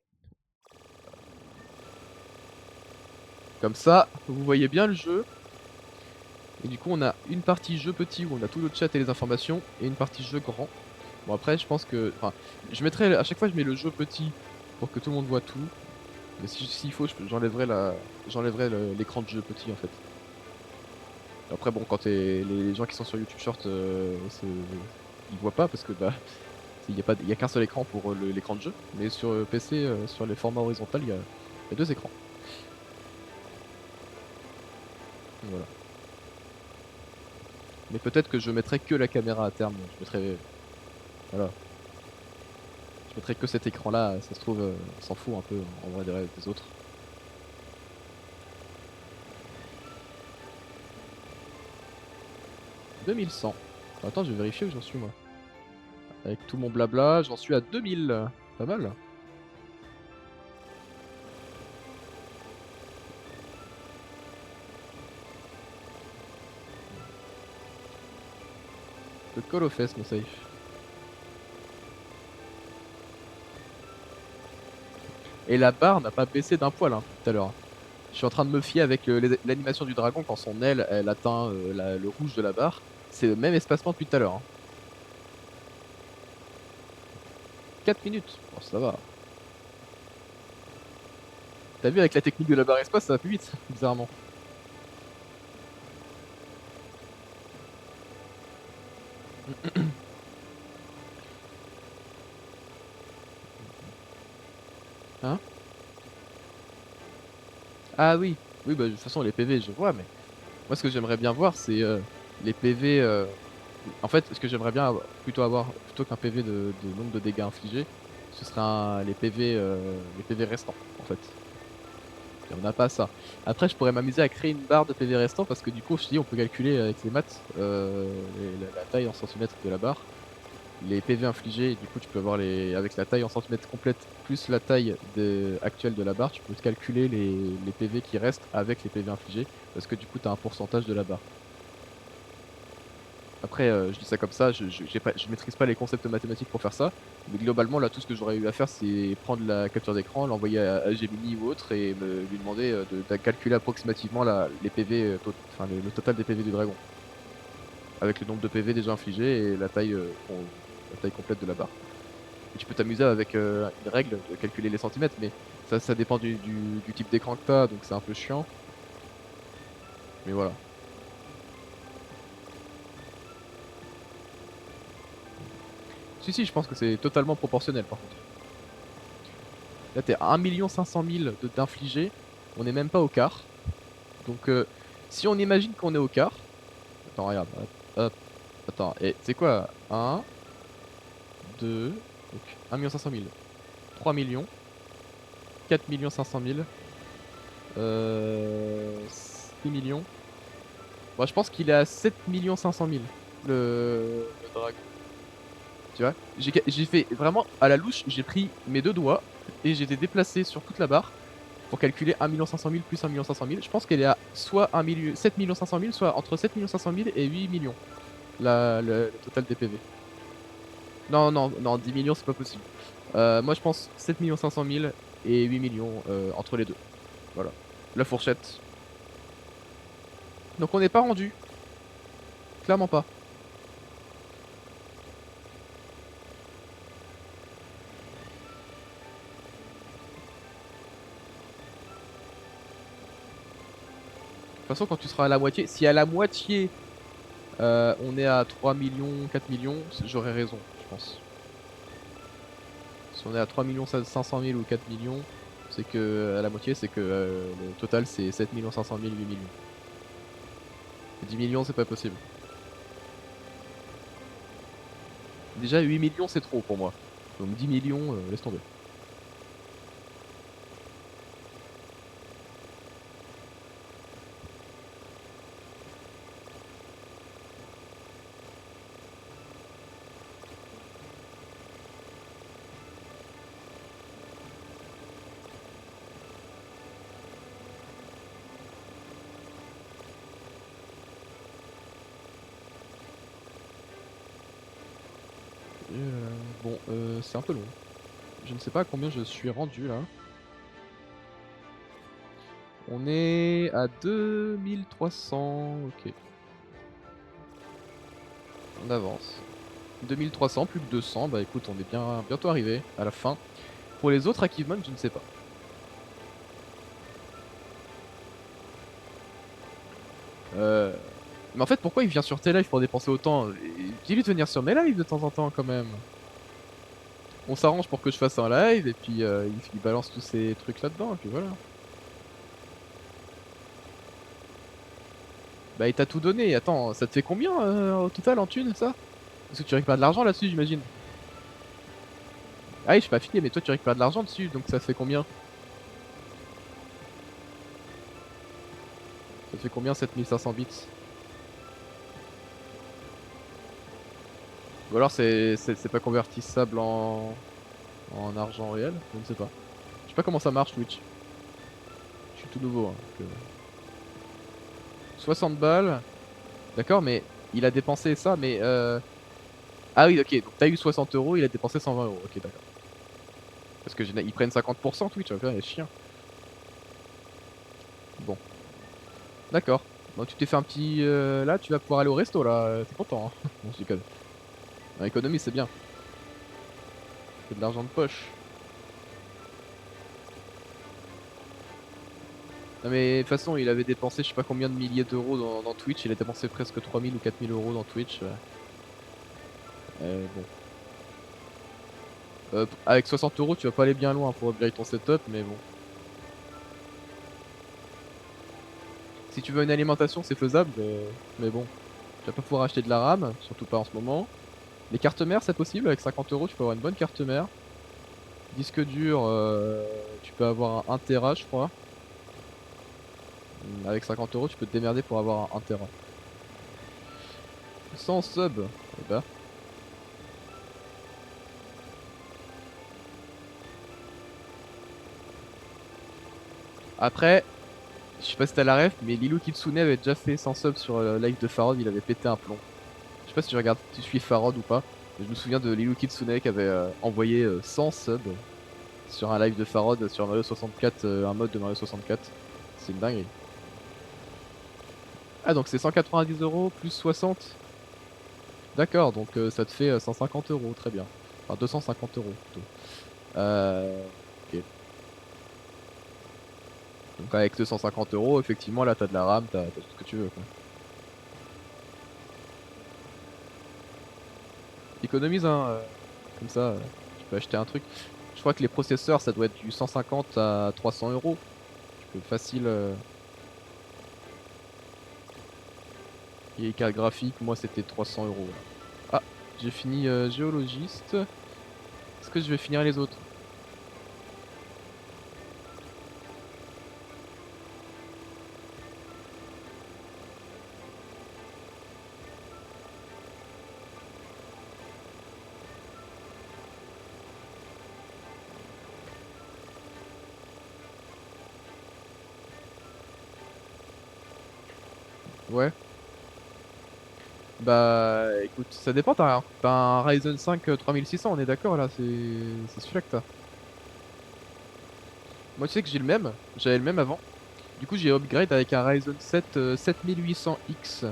A: Comme ça, vous voyez bien le jeu. Et du coup, on a une partie jeu petit où on a tout le chat et les informations, et une partie jeu grand. Bon après, je pense que, enfin, je mettrai à chaque fois je mets le jeu petit pour que tout le monde voit tout. Mais s'il faut, j'enlèverai l'écran de jeu petit en fait. Après bon, quand les gens qui sont sur YouTube Short, ils voient pas parce que bah il y a qu'un seul écran pour l'écran de jeu. Mais sur PC, sur les formats horizontaux, il y a deux écrans. Voilà. Mais peut-être que je mettrai que la caméra à terme. Je mettrai, voilà, je mettrai que cet écran-là. Ça se trouve, on s'en fout un peu en vrai des autres. 2100. Attends, je vais vérifier où j'en suis moi. Avec tout mon blabla, j'en suis à 2000. Pas mal. Le call aux fesses, mon safe. Et la barre n'a pas baissé d'un poil hein, tout à l'heure. Je suis en train de me fier avec l'animation du dragon quand son aile elle atteint le rouge de la barre. C'est le même espacement depuis tout à l'heure. Hein. 4 minutes. Bon, ça va. T'as vu avec la technique de la barre espace, ça va plus vite, bizarrement. Hein? Ah oui, oui, bah, de toute façon les PV je vois, mais moi ce que j'aimerais bien voir c'est les PV. En fait, ce que j'aimerais bien plutôt avoir, plutôt qu'un PV de nombre de dégâts infligés, ce serait les PV restants en fait. Et on n'a pas ça. Après, je pourrais m'amuser à créer une barre de PV restants parce que du coup, je te dis, on peut calculer avec les maths la taille en centimètres de la barre, les PV infligés, et du coup, tu peux avoir avec la taille en centimètres complète plus la taille actuelle de la barre, tu peux calculer les PV qui restent avec les PV infligés parce que du coup, tu as un pourcentage de la barre. Après, je dis ça comme ça, je maîtrise pas les concepts mathématiques pour faire ça, mais globalement, là, tout ce que j'aurais eu à faire, c'est prendre la capture d'écran, l'envoyer à Gemini ou autre et lui demander de calculer approximativement les PV, enfin, le total des PV du dragon, avec le nombre de PV déjà infligés et la taille complète de la barre. Et tu peux t'amuser avec une règle de calculer les centimètres, mais ça dépend du type d'écran que t'as, donc c'est un peu chiant, mais voilà. Si, si, je pense que c'est totalement proportionnel par contre. Là, t'es à 1 500 000 d'infligés. On n'est même pas au quart. Donc, si on imagine qu'on est au quart. Attends, regarde. Hop, hop, attends. Et c'est quoi? 1, 2. Donc, 1 500 000. 3 millions. 4 500 000. 6 millions. Bon, je pense qu'il est à 7 500 000. Le dragon. Tu vois? J'ai fait vraiment à la louche. J'ai pris mes deux doigts. Et j'ai été déplacé sur toute la barre pour calculer 1 500 000 plus 1 500 000. Je pense qu'elle est à soit 7 500 000, soit entre 7 500 000 et 8 millions, le total des PV. Non, non, non, 10 millions, c'est pas possible. Moi, je pense 7 500 000 et 8 millions entre les deux. Voilà. La fourchette. Donc, on n'est pas rendu. Clairement pas. De toute façon, quand tu seras à la moitié, si à la moitié, on est à 3 millions, 4 millions, j'aurais raison, je pense. Si on est à 3 500 000 ou 4 millions, c'est que à la moitié, c'est que le total c'est 7 500 000, 8 millions. 10 millions, c'est pas possible. Déjà 8 millions, c'est trop pour moi. Donc 10 millions, laisse tomber. Bon, c'est un peu long. Je ne sais pas à combien je suis rendu là. On est à 2300. Ok, on avance. 2300, plus que 200. Bah écoute, on est bientôt arrivé à la fin. Pour les autres achievements, je ne sais pas. Euh, Mais en fait, pourquoi il vient sur tes lives pour dépenser autant? Dis-lui de venir sur mes lives de temps en temps quand même. On s'arrange pour que je fasse un live et puis il balance tous ces trucs là-dedans et puis voilà. Bah il t'a tout donné. Attends, ça te fait combien au total en thunes ça? Parce que tu récupères de l'argent là-dessus, j'imagine. Ah oui, je suis pas affilié, mais toi tu récupères de l'argent dessus, donc ça te fait combien? Ça te fait combien 7500 bits? Ou alors c'est pas convertissable en argent réel? Je ne sais pas. Je sais pas comment ça marche Twitch. Je suis tout nouveau, hein, donc, 60 balles. D'accord, mais il a dépensé ça, mais ah oui, ok, donc t'as eu 60 euros, il a dépensé 120 euros. Ok, d'accord. Parce que ils prennent 50% Twitch, ok, les chiens. Bon, d'accord. Bon, tu t'es fait un petit. Là, tu vas pouvoir aller au resto, là. T'es content, hein? Bon, je déconne. L'économie, c'est bien. C'est de l'argent de poche. Non, mais de toute façon, il avait dépensé je sais pas combien de milliers d'euros dans Twitch. Il a dépensé presque 3000 ou 4000 euros dans Twitch. Bon. Avec 60 euros, tu vas pas aller bien loin pour upgrade ton setup, mais bon. Si tu veux une alimentation, c'est faisable, mais bon. Tu vas pas pouvoir acheter de la RAM, surtout pas en ce moment. Les cartes mères, c'est possible, avec 50 euros, tu peux avoir une bonne carte mère. Disque dur, tu peux avoir un 1 Tera, je crois. Avec 50 euros, tu peux te démerder pour avoir un 1 Tera. Sans sub, eh ben. Après, je sais pas si t'as la ref, mais Lilou Kitsune avait déjà fait 100 subs sur live de Farod, il avait pété un plomb. Je sais pas si tu regardes, tu suis Farod ou pas, mais je me souviens de Lilou Kitsune qui avait envoyé 100 subs sur un live de Farod sur Mario 64, un mode de Mario 64. C'est une dinguerie. Ah, donc c'est 190 euros plus 60. D'accord, donc ça te fait 150 euros, très bien. Enfin, 250 euros plutôt. Ok. Donc avec 250 euros, effectivement, là, t'as de la RAM, t'as tout ce que tu veux, quoi. Économise, hein, comme ça, tu peux acheter un truc. Je crois que les processeurs, ça doit être du 150 à 300 euros. Tu peux facile. Et les cartes graphiques, moi, c'était 300 euros. Là. Ah, j'ai fini géologiste. Est-ce que je vais finir les autres? Ouais. Bah, écoute, ça dépend. T'as un Ryzen 5 3600, on est d'accord là, c'est celui-là que t'as. Moi, tu sais que j'ai le même, j'avais le même avant. Du coup, j'ai upgrade avec un Ryzen 7 7800X.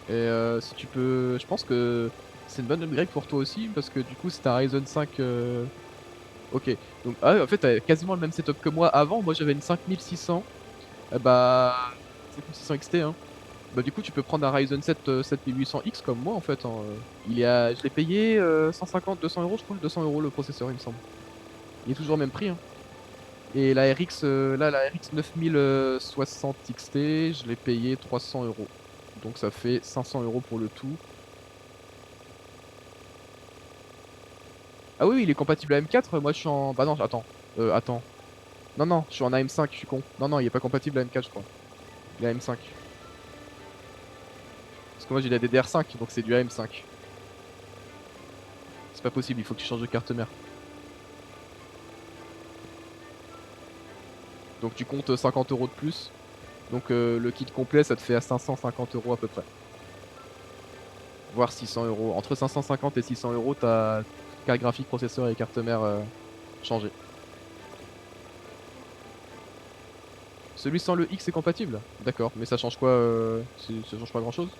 A: Et si tu peux, je pense que c'est une bonne upgrade pour toi aussi, parce que du coup, c'est un Ryzen 5. Ok, donc ah, en fait, t'avais quasiment le même setup que moi avant. Moi, j'avais une 5600. Bah, 5600 XT, hein. Bah, du coup, tu peux prendre un Ryzen 7 7800X comme moi en fait, hein. Je l'ai payé 150, 200 euros, je crois. 200 euros le processeur, il me semble. Il est toujours au même prix, hein. Et la RX, là, la RX 9060 XT, je l'ai payé 300 euros. Donc ça fait 500 euros pour le tout. Ah oui, oui, il est compatible à M4. Moi, je suis en. Bah non, attends. Attends. Non, non, je suis en AM5, je suis con. Non, non, il est pas compatible à M4, je crois. Il est AM5. Parce que moi, j'ai la DDR5, donc c'est du AM5. C'est pas possible, il faut que tu changes de carte mère. Donc tu comptes 50 euros de plus. Donc le kit complet, ça te fait à 550 euros à peu près. Voire 600 euros. Entre 550 et 600 euros, t'as carte graphique, processeur et carte mère changées. Celui sans le X est compatible? D'accord, mais ça change quoi ça change pas grand chose?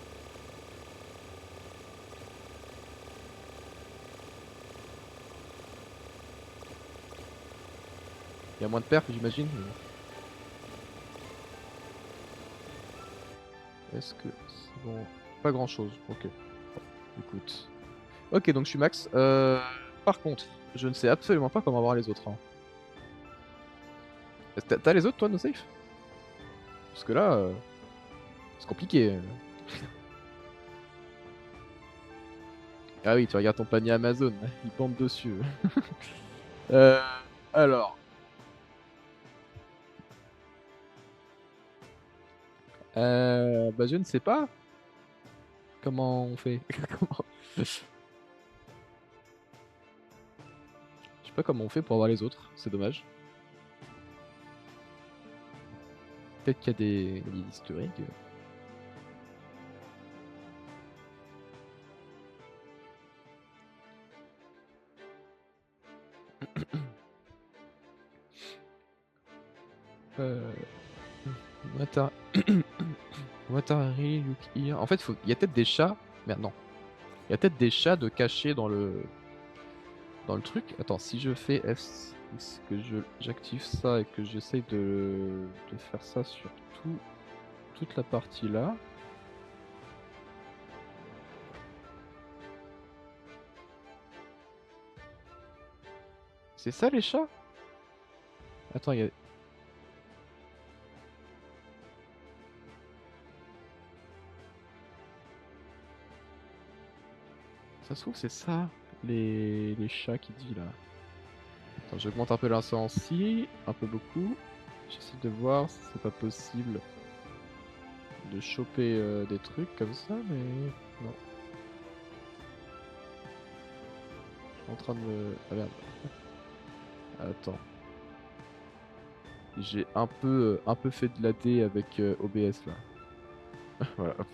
A: Il y a moins de perf, j'imagine. Est-ce que c'est bon? Pas grand chose. Ok, écoute. Ok, donc je suis max. Par contre, je ne sais absolument pas comment avoir les autres, hein. T'as les autres, toi, no safe? Parce que là, c'est compliqué. Ah oui, tu regardes ton panier Amazon, il pend dessus. Euh, alors, bah je ne sais pas comment on fait. Comment- Je sais pas comment on fait pour avoir les autres, c'est dommage. Peut-être qu'il y a des historiques. Euh, Wata- Watari Yuki. En fait, il y a peut-être des chats. Merde, non. Il y a peut-être des chats de cachés dans le truc. Attends, si je fais F6, que j'active ça et que j'essaye de faire ça sur toute la partie là. C'est ça les chats? Attends, il y a... Ça se trouve, c'est ça, les chats qui dit là. Attends, j'augmente un peu l'incendie, un peu beaucoup. J'essaie de voir si c'est pas possible de choper des trucs comme ça, mais non. Je suis en train de me... Ah merde. Attends. J'ai un peu fait de l'AD avec OBS là. Voilà, hop.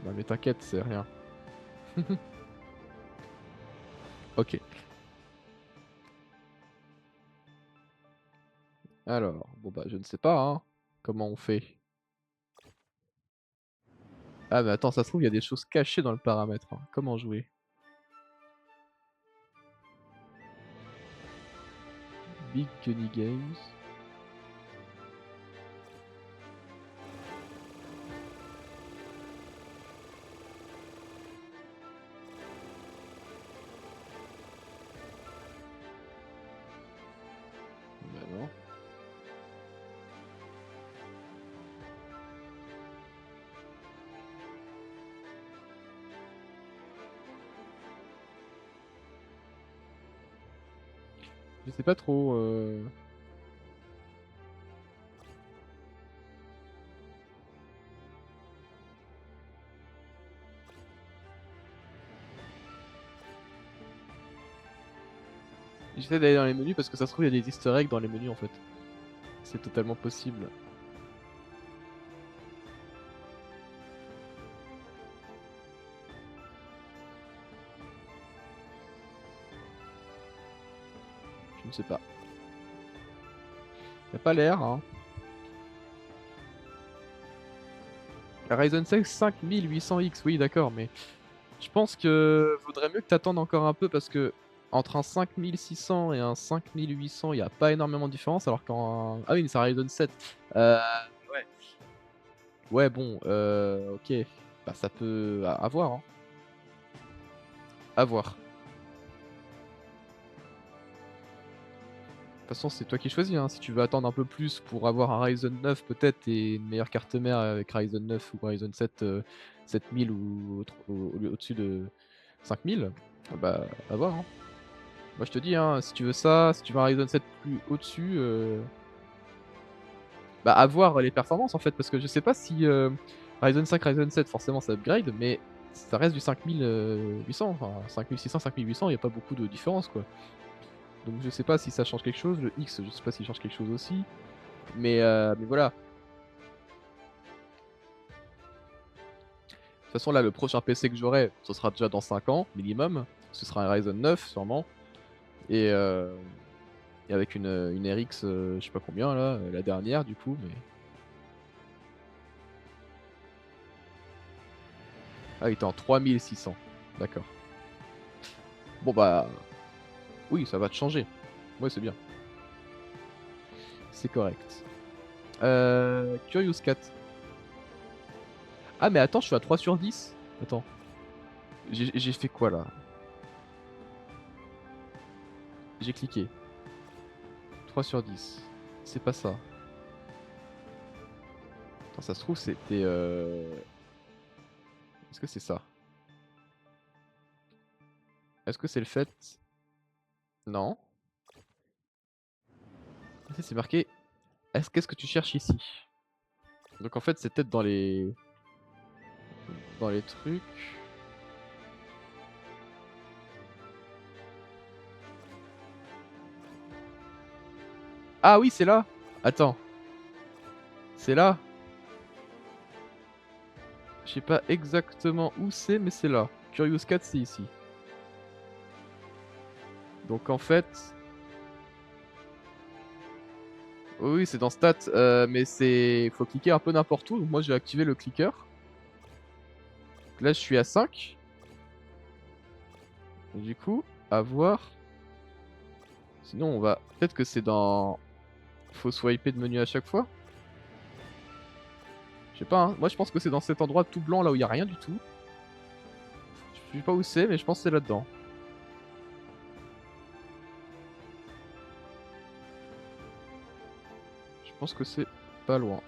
A: Non mais t'inquiète, c'est rien. Ok. Alors, bon bah je ne sais pas hein, comment on fait. Ah mais attends, ça se trouve il y a des choses cachées dans le paramètre, hein. Comment jouer? Big Gunny Games. Bah non. Je sais pas trop. J'essaie d'aller dans les menus parce que ça se trouve il y a des easter eggs dans les menus en fait. C'est totalement possible. Je ne sais pas. Y a pas l'air hein. La Ryzen 5 5800X, oui d'accord, mais je pense que vaudrait mieux que t'attendes encore un peu parce que entre un 5600 et un 5800, il y a pas énormément de différence alors qu'en... Ah oui, mais c'est un Ryzen 7. Ouais. Ouais bon, ok. Bah ça peut... À voir hein. À voir. De toute façon, c'est toi qui choisis, hein. Si tu veux attendre un peu plus pour avoir un Ryzen 9 peut-être et une meilleure carte mère avec Ryzen 9 ou Ryzen 7 7000 ou au-dessus de 5000, ah bah à voir, hein. Moi je te dis, hein, si tu veux ça, si tu veux un Ryzen 7 plus au-dessus, bah à voir les performances en fait, parce que je sais pas si Ryzen 5, Ryzen 7 forcément ça upgrade, mais ça reste du 5800, enfin 5600, 5800, il y a pas beaucoup de différence quoi. Donc je sais pas si ça change quelque chose, le X je sais pas s'il change quelque chose aussi. Mais voilà. De toute façon, là, le prochain PC que j'aurai, ce sera déjà dans 5 ans, minimum. Ce sera un Ryzen 9, sûrement. Et, euh, et avec une RX, je sais pas combien, là, la dernière, du coup. Mais... Ah, il était en 3600. D'accord. Bon, bah, oui, ça va te changer. Ouais, c'est bien. C'est correct. Curious Cat. Ah, mais attends, je suis à 3 sur 10. Attends. J'ai fait quoi, là? J'ai cliqué. 3 sur 10. C'est pas ça. Attends, ça se trouve, c'était... Est-ce que c'est ça? Est-ce que c'est le fait? Non. C'est marqué. Qu'est-ce que tu cherches ici? Donc en fait, c'est peut-être dans les trucs. Ah oui, c'est là. Attends, c'est là. Je sais pas exactement où c'est, mais c'est là. Curious Cat, c'est ici. Donc en fait, oui, c'est dans Stats, mais c'est, faut cliquer un peu n'importe où. Donc moi, j'ai activé le clicker. Là, je suis à 5. Du coup, à voir. Sinon, on va. Peut-être que c'est dans. Faut swiper de menu à chaque fois. Je sais pas, hein. Moi, je pense que c'est dans cet endroit tout blanc là où il y a rien du tout. Je sais pas où c'est, mais je pense que c'est là-dedans. pense que c'est pas loin.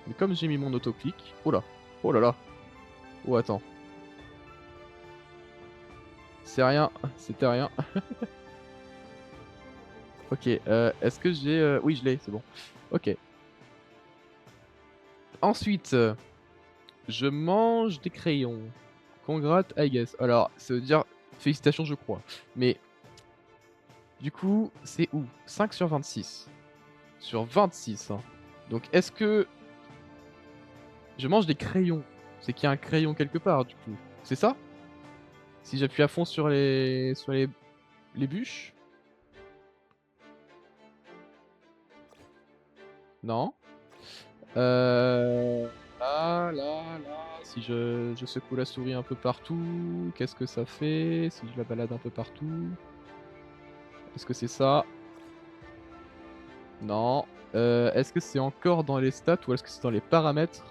A: Mais comme j'ai mis mon autoclic... Oh là. Oh là là. Oh attends. C'est rien. C'était rien. Ok. Est-ce que j'ai... Oui, je l'ai, c'est bon. Ok. Ensuite, je mange des crayons. Congrats, I guess. Alors, ça veut dire félicitations, je crois. Mais du coup, c'est où? 5 sur 26. Sur 26, hein. Donc, est-ce que je mange des crayons? C'est qu'il y a un crayon quelque part, du coup. C'est ça? Si j'appuie à fond sur les bûches? Non. Si je secoue la souris un peu partout, qu'est-ce que ça fait? Si je la balade un peu partout? Est-ce que c'est ça? Non. Est-ce que c'est encore dans les stats ou est-ce que c'est dans les paramètres?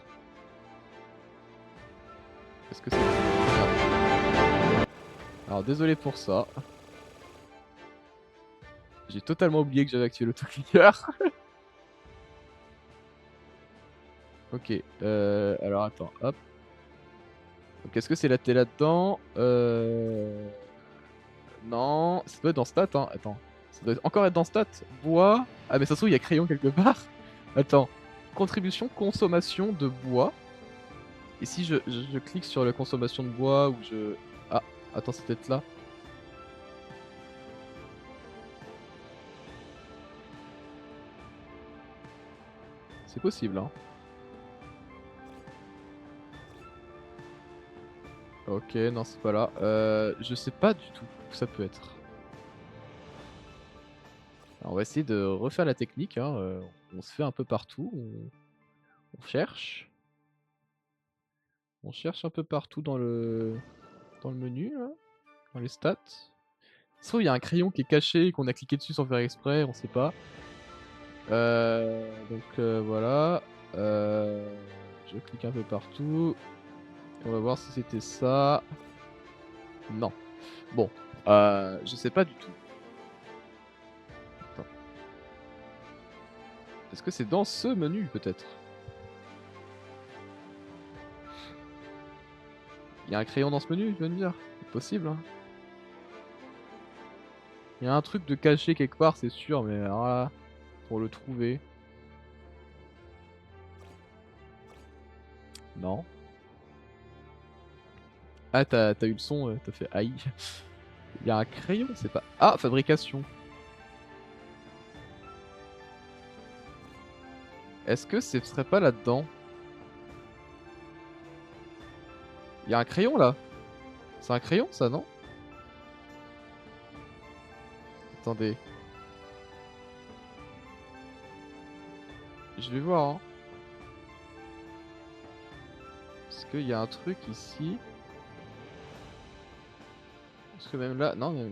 A: Est-ce que c'est... Merde. Alors désolé pour ça. J'ai totalement oublié que j'avais activé l'autoclicker. Ok, alors attends, hop. Donc est-ce que c'est la télé là-dedans? Non, ça doit être dans stats, hein. Attends, ça doit encore être dans stats. Bois. Ah mais ça se trouve il y a crayon quelque part. Attends, contribution consommation de bois. Et si je clique sur la consommation de bois ou je... Ah, attends, c'est peut-être là. C'est possible, hein. Ok, non, c'est pas là. Je sais pas du tout où ça peut être. Alors, on va essayer de refaire la technique, hein. On se fait un peu partout. On cherche. On cherche un peu partout dans le menu, là. Dans les stats. Sauf il y a un crayon qui est caché et qu'on a cliqué dessus sans faire exprès, on sait pas. Voilà. Je clique un peu partout. On va voir si c'était ça. Non. Bon. Je sais pas du tout. Attends. Est-ce que c'est dans ce menu, peut-être? Il y a un crayon dans ce menu, je veux me dire. C'est possible, hein. Il y a un truc de caché quelque part, c'est sûr, mais alors là, pour le trouver... Non. Ah, t'as eu le son, t'as fait aïe. Il y a un crayon, c'est pas... Ah, fabrication. Est-ce que ce serait pas là-dedans? Il y a un crayon là? C'est un crayon ça, non? Attendez. Je vais voir, hein. Est-ce qu'il y a un truc ici? Est-ce que même là... Non, mais...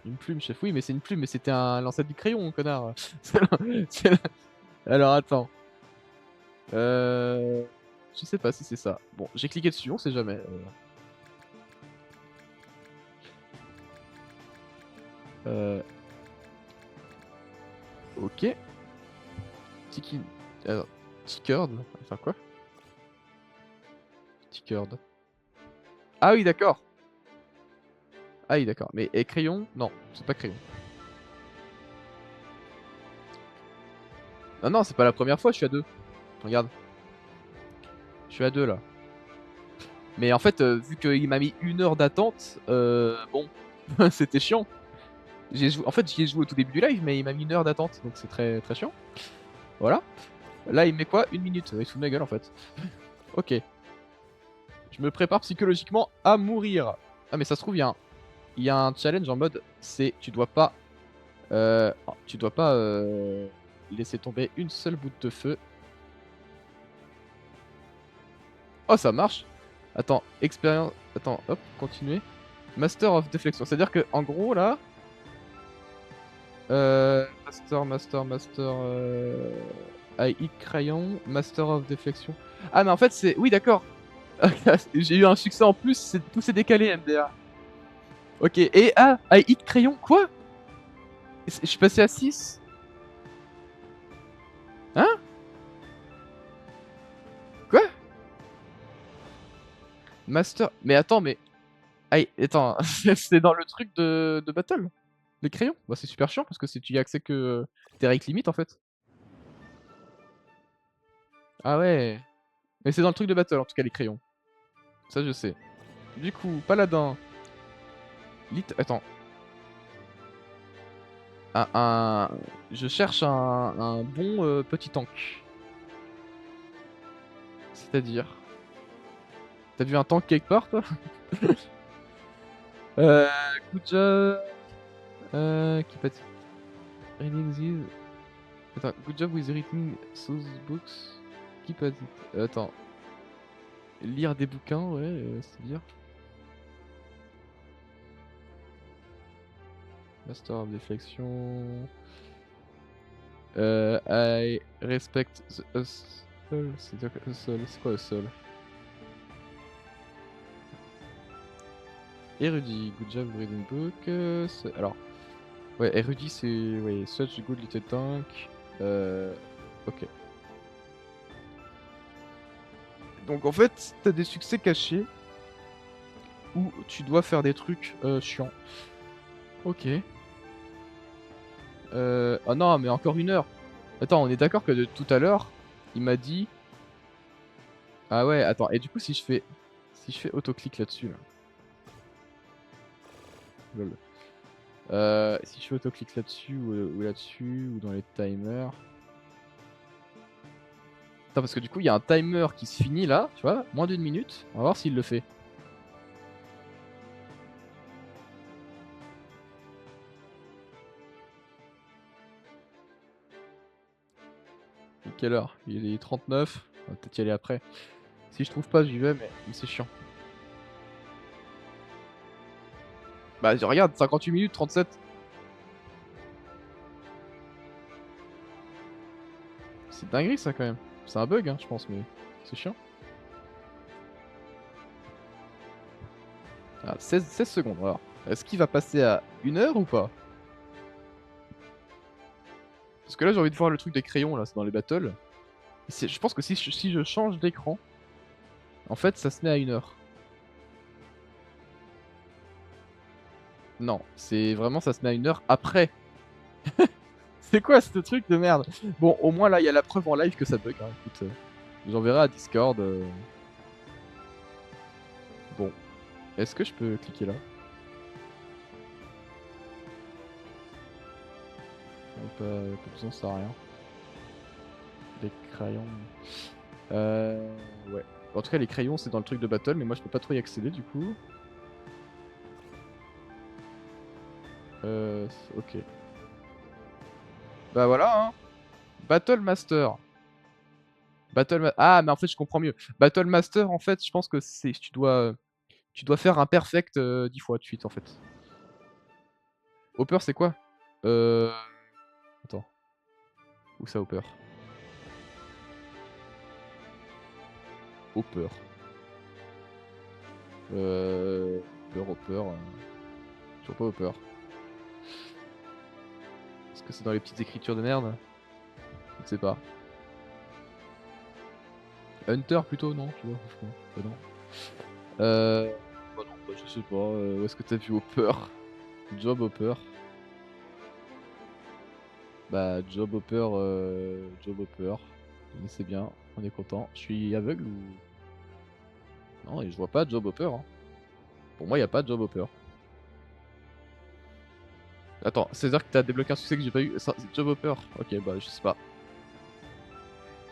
A: Une plume, chef. Oui, mais c'est une plume, mais c'était un l'ancêtre du crayon, connard. Alors attends. Je sais pas si c'est ça. Bon, j'ai cliqué dessus, on sait jamais. Ok. Tiki... Alors, Tickered. Enfin quoi? Tickered. Ah oui, d'accord. Ah oui, d'accord. Mais et crayon? Non, c'est pas crayon. Non, non, c'est pas la première fois, je suis à 2. Regarde. Je suis à 2 là. Mais en fait, vu qu'il m'a mis 1 heure d'attente, bon, c'était chiant. En fait, j'y ai joué au tout début du live, mais il m'a mis 1 heure d'attente, donc c'est très, très chiant. Voilà. Là, il met quoi? 1 minute. Il se fout de ma gueule en fait. Ok. Je me prépare psychologiquement à mourir. Ah, mais ça se trouve, il y a un challenge en mode c'est tu dois pas laisser tomber une seule bout de feu. Oh, ça marche. Attends, expérience. Attends, hop, continuer. Master of Deflection. C'est-à-dire que en gros là. Master. I hit crayon. Master of Deflection. Ah, mais en fait, c'est. Oui, d'accord. J'ai eu un succès en plus. Tout s'est décalé, MDR. Ok. Et I hit crayon. Quoi? Je suis passé à 6. Hein? Quoi? Master. Mais attends, mais. Aïe, attends, c'est dans le truc de battle? Les crayons? Bah, c'est super chiant parce que tu y as accès que tes règles limites en fait. Ah ouais. Mais c'est dans le truc de battle en tout cas, les crayons. Ça, je sais. Du coup, paladin. Attends. Un... Je cherche un bon petit tank. C'est-à-dire. T'as vu un tank quelque part, toi? Euh, Good job. Qui pas reading these. Attends, good job with reading those books. Qui pas dit. Attends. Lire des bouquins, ouais, c'est-à-dire. Master of Deflection. I respect the hustle. C'est-à-dire que hustle, c'est quoi hustle? Érudit, good job reading book. Alors, ouais, érudit c'est. Ouais, such good little tank. Ok. Donc en fait, t'as des succès cachés où tu dois faire des trucs chiants. Ok. Oh non, mais encore 1 heure. Attends, on est d'accord que de tout à l'heure, il m'a dit. Ah ouais, attends, et du coup, si je fais. Si je fais autoclic là-dessus, là. Lol. Si je fais autoclic là-dessus ou là-dessus ou dans les timers. Attends, parce que du coup, il y a un timer qui se finit là, tu vois, moins d'1 minute. On va voir s'il le fait. Il est quelle heure? Il est 39. On va peut-être y aller après. Si je trouve pas, j'y vais, mais c'est chiant. Bah, regarde, 58 minutes, 37. C'est dinguerie ça quand même. C'est un bug, hein, je pense, mais c'est chiant. Ah, 16 secondes, alors. Est-ce qu'il va passer à 1 heure ou pas? Parce que là, j'ai envie de voir le truc des crayons, là, c'est dans les battles. Je pense que si je change d'écran, en fait, ça se met à 1 heure. Non, c'est vraiment, ça se met à 1 heure après. C'est quoi ce truc de merde? Bon, au moins là, il y a la preuve en live que ça bug, hein. Écoute, j'enverrai à Discord. Bon, est-ce que je peux cliquer là? Pas besoin, ça sert à rien. Des crayons. Ouais. En tout cas, les crayons, c'est dans le truc de battle, mais moi, je peux pas trop y accéder du coup. Ok. Bah voilà, hein. Battle Master. Ah, mais en fait, je comprends mieux. Battle Master, en fait, je pense que c'est tu dois faire un perfect 10 fois de suite, en fait. Hopper, c'est quoi? Euh... Attends. Où ça, Hopper? Hopper. Hopper. Toujours pas Hopper. Est-ce que c'est dans les petites écritures de merde? Je ne sais pas. Hunter plutôt, non? Tu vois, franchement. Bah non. Bah non, bah je sais pas. Où est-ce que t'as vu Hopper? Job Hopper. Bah, Job Hopper, Job Hopper. C'est bien, on est content. Je suis aveugle ou. Non, et je vois pas Job Hopper, hein. Pour moi, y a pas de Job Hopper. Attends, c'est-à-dire que t'as débloqué un succès que j'ai pas eu. Job Hopper. Ok, bah je sais pas.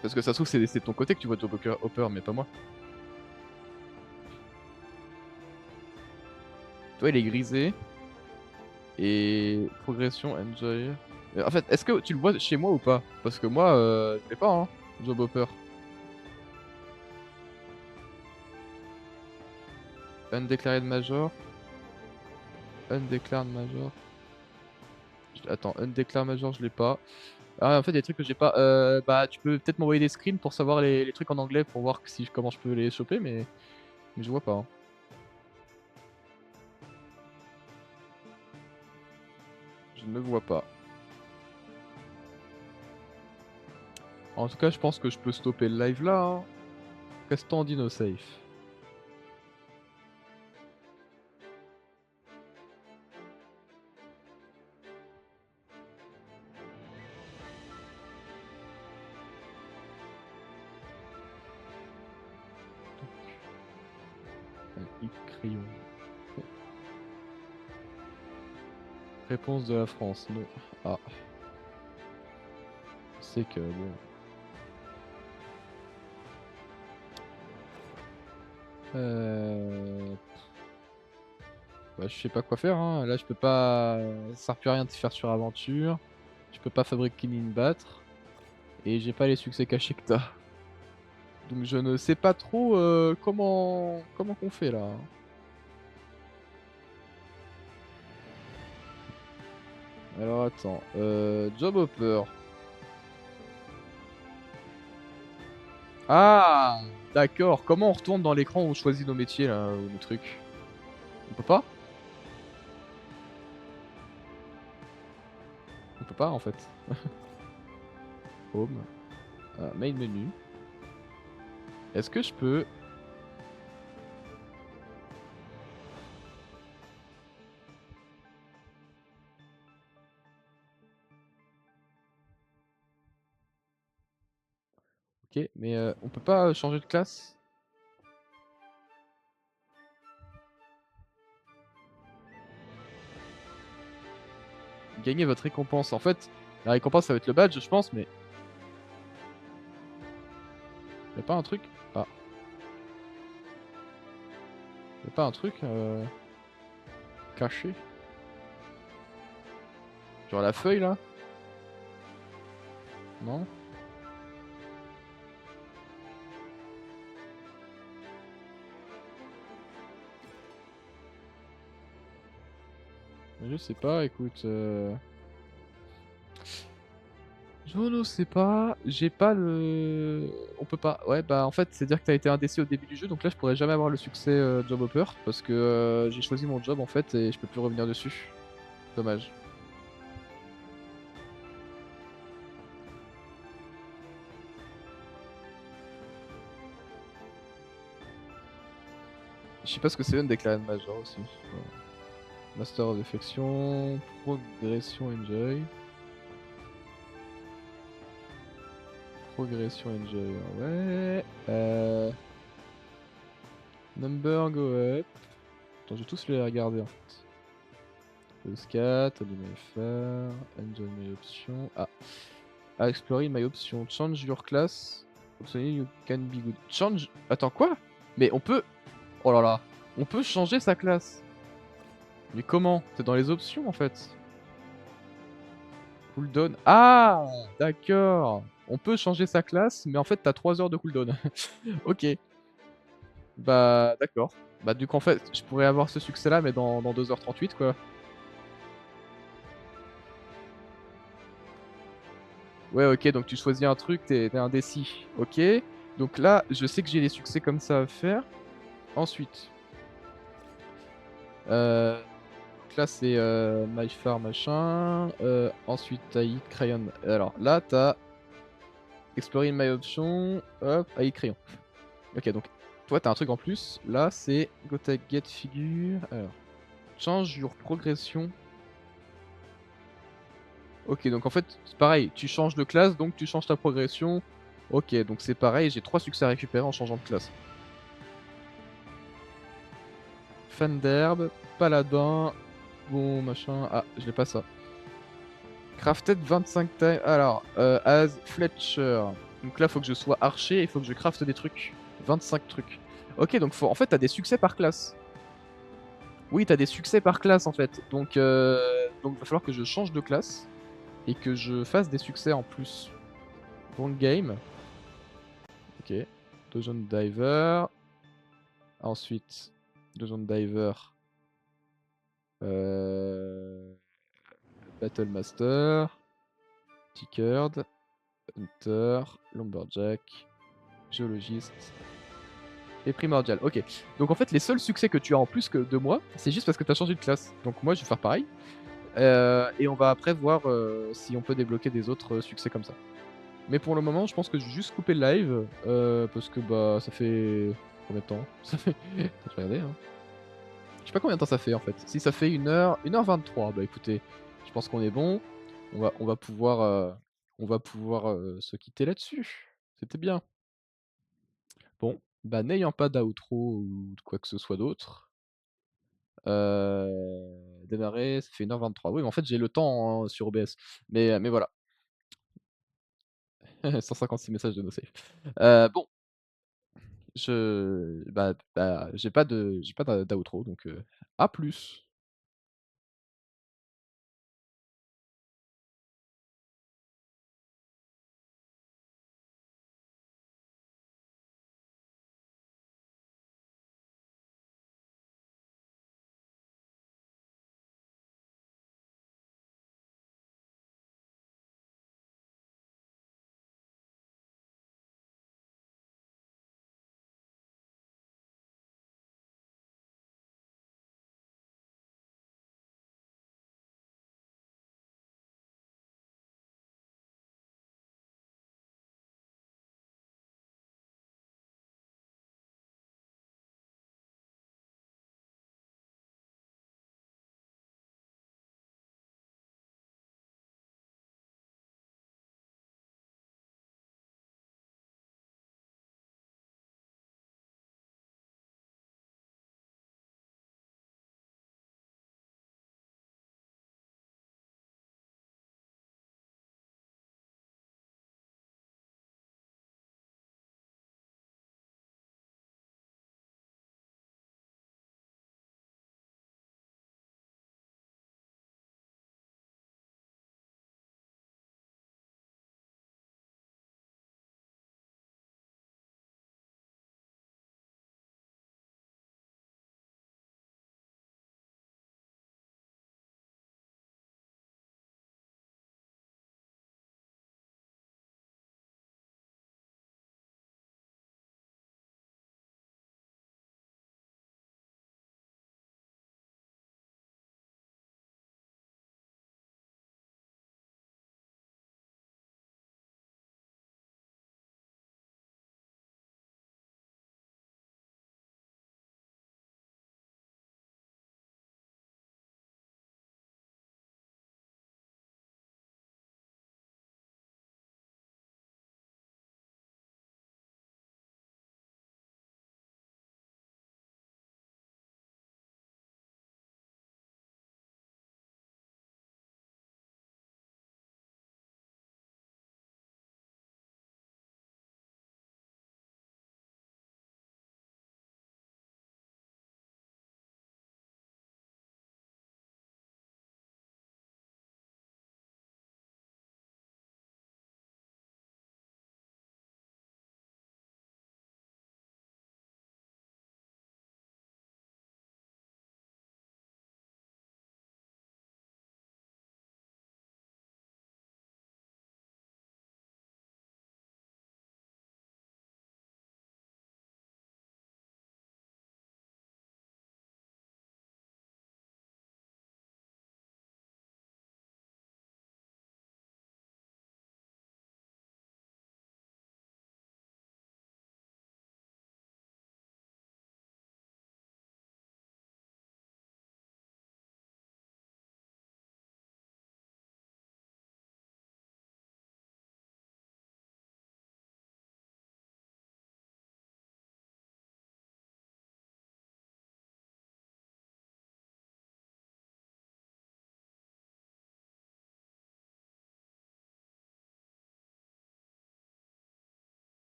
A: Parce que ça se trouve, c'est de ton côté que tu vois Job Hopper, mais pas moi. Toi, il est grisé. Et progression, enjoy. En fait, est-ce que tu le vois chez moi ou pas? Parce que moi, je l'ai pas, hein, Job Hopper. Undeclared Major. Undeclared Major. Attends, Undeclared Major, je l'ai pas. Ah, en fait, il y a des trucs que j'ai pas. Bah, tu peux peut-être m'envoyer des screens pour savoir les trucs en anglais pour voir comment je peux les choper, mais je vois pas, hein. Je ne vois pas. En tout cas, je pense que je peux stopper le live là, hein. Restons en dino safe. Crayon. Réponse de la France, non. Ah. C'est que bon. Bah, je sais pas quoi faire, hein. Là, je peux pas. Ça sert plus à rien de faire sur aventure. Je peux pas fabriquer ni me battre. Et j'ai pas les succès cachés que t'as. Donc je ne sais pas trop comment qu'on fait là. Alors attends, Job Hopper. Ah, d'accord. Comment on retourne dans l'écran où on choisit nos métiers là, ou nos trucs? On peut pas? On peut pas en fait. Home. Main menu. Est-ce que je peux... Ok, mais on peut pas changer de classe? Gagnez votre récompense. En fait, la récompense ça va être le badge, je pense, mais... Y'a pas un truc? Ah. Y'a pas un truc caché? Genre la feuille là? Non? Je sais pas, écoute... Je ne sais pas, j'ai pas le... On peut pas. Ouais, bah en fait, c'est dire que t'as été indécis au début du jeu, donc là je pourrais jamais avoir le succès Job Hopper, parce que j'ai choisi mon job en fait et je peux plus revenir dessus. Dommage. Je sais pas ce que c'est une déclarée de major aussi. Voilà. Master of Affection, Progression Enjoy. Progression Enjoy, ouais. Number Go Up. Attends, je vais tous les regarder en fait. Pause 4, Align FR, Enjoy My Option. Ah. Explorer my option. Change your class. Optionally you can be good. Change. Attends, quoi? Mais on peut. Oh là là. On peut changer sa classe. Mais comment? C'est dans les options en fait. Cooldown. Ah! D'accord. On peut changer sa classe, mais en fait t'as 3 heures de cooldown. Ok. Bah, d'accord. Bah, du coup, en fait, je pourrais avoir ce succès là, mais dans 2h38 quoi. Ouais, ok, donc tu choisis un truc, t'es indécis. Ok. Donc là, je sais que j'ai des succès comme ça à faire. Ensuite. Donc là, c'est My Far machin. Ensuite, t'as Hit Crayon. Alors là, t'as Exploring My Option. Hop, Hit Crayon. Ok, donc toi, t'as un truc en plus. Là, c'est Go Take Get Figure. Alors, change your progression. Ok, donc en fait, c'est pareil. Tu changes de classe, donc tu changes ta progression. Ok, donc c'est pareil. J'ai 3 succès à récupérer en changeant de classe. Fan d'herbe, paladin. Bon, machin. Ah, je l'ai pas ça. Crafted 25 times. Alors, as Fletcher. Donc là, faut que je sois archer et il faut que je crafte des trucs. 25 trucs. Ok, donc en fait, t'as des succès par classe. Oui, t'as des succès par classe en fait. Donc va falloir que je change de classe et que je fasse des succès en plus. Bon game. Ok. Dungeon Diver. Ensuite, Dungeon Diver. Euh... Battle Master. Tickered. Hunter. Lumberjack. Géologiste. Et primordial, ok. Donc en fait, les seuls succès que tu as en plus que de moi, c'est juste parce que tu as changé de classe. Donc moi, je vais faire pareil. Et on va après voir si on peut débloquer des autres succès comme ça. Mais pour le moment, je pense que je vais juste couper le live, parce que, bah, ça fait combien de temps? Ça fait attends, je vais regarder, hein. Je sais pas combien de temps ça fait, en fait. Si ça fait 1 h 23, bah, écoutez, je pense qu'on est bon. On va pouvoir, se quitter là-dessus. C'était bien. Bon, bah, n'ayant pas d'outro ou de quoi que ce soit d'autre, démarrer, ça fait 1 h 23. Oui, mais en fait, j'ai le temps, hein, sur OBS. Mais voilà, 156 messages de no safe. Bon, j'ai pas d'outro donc à plus.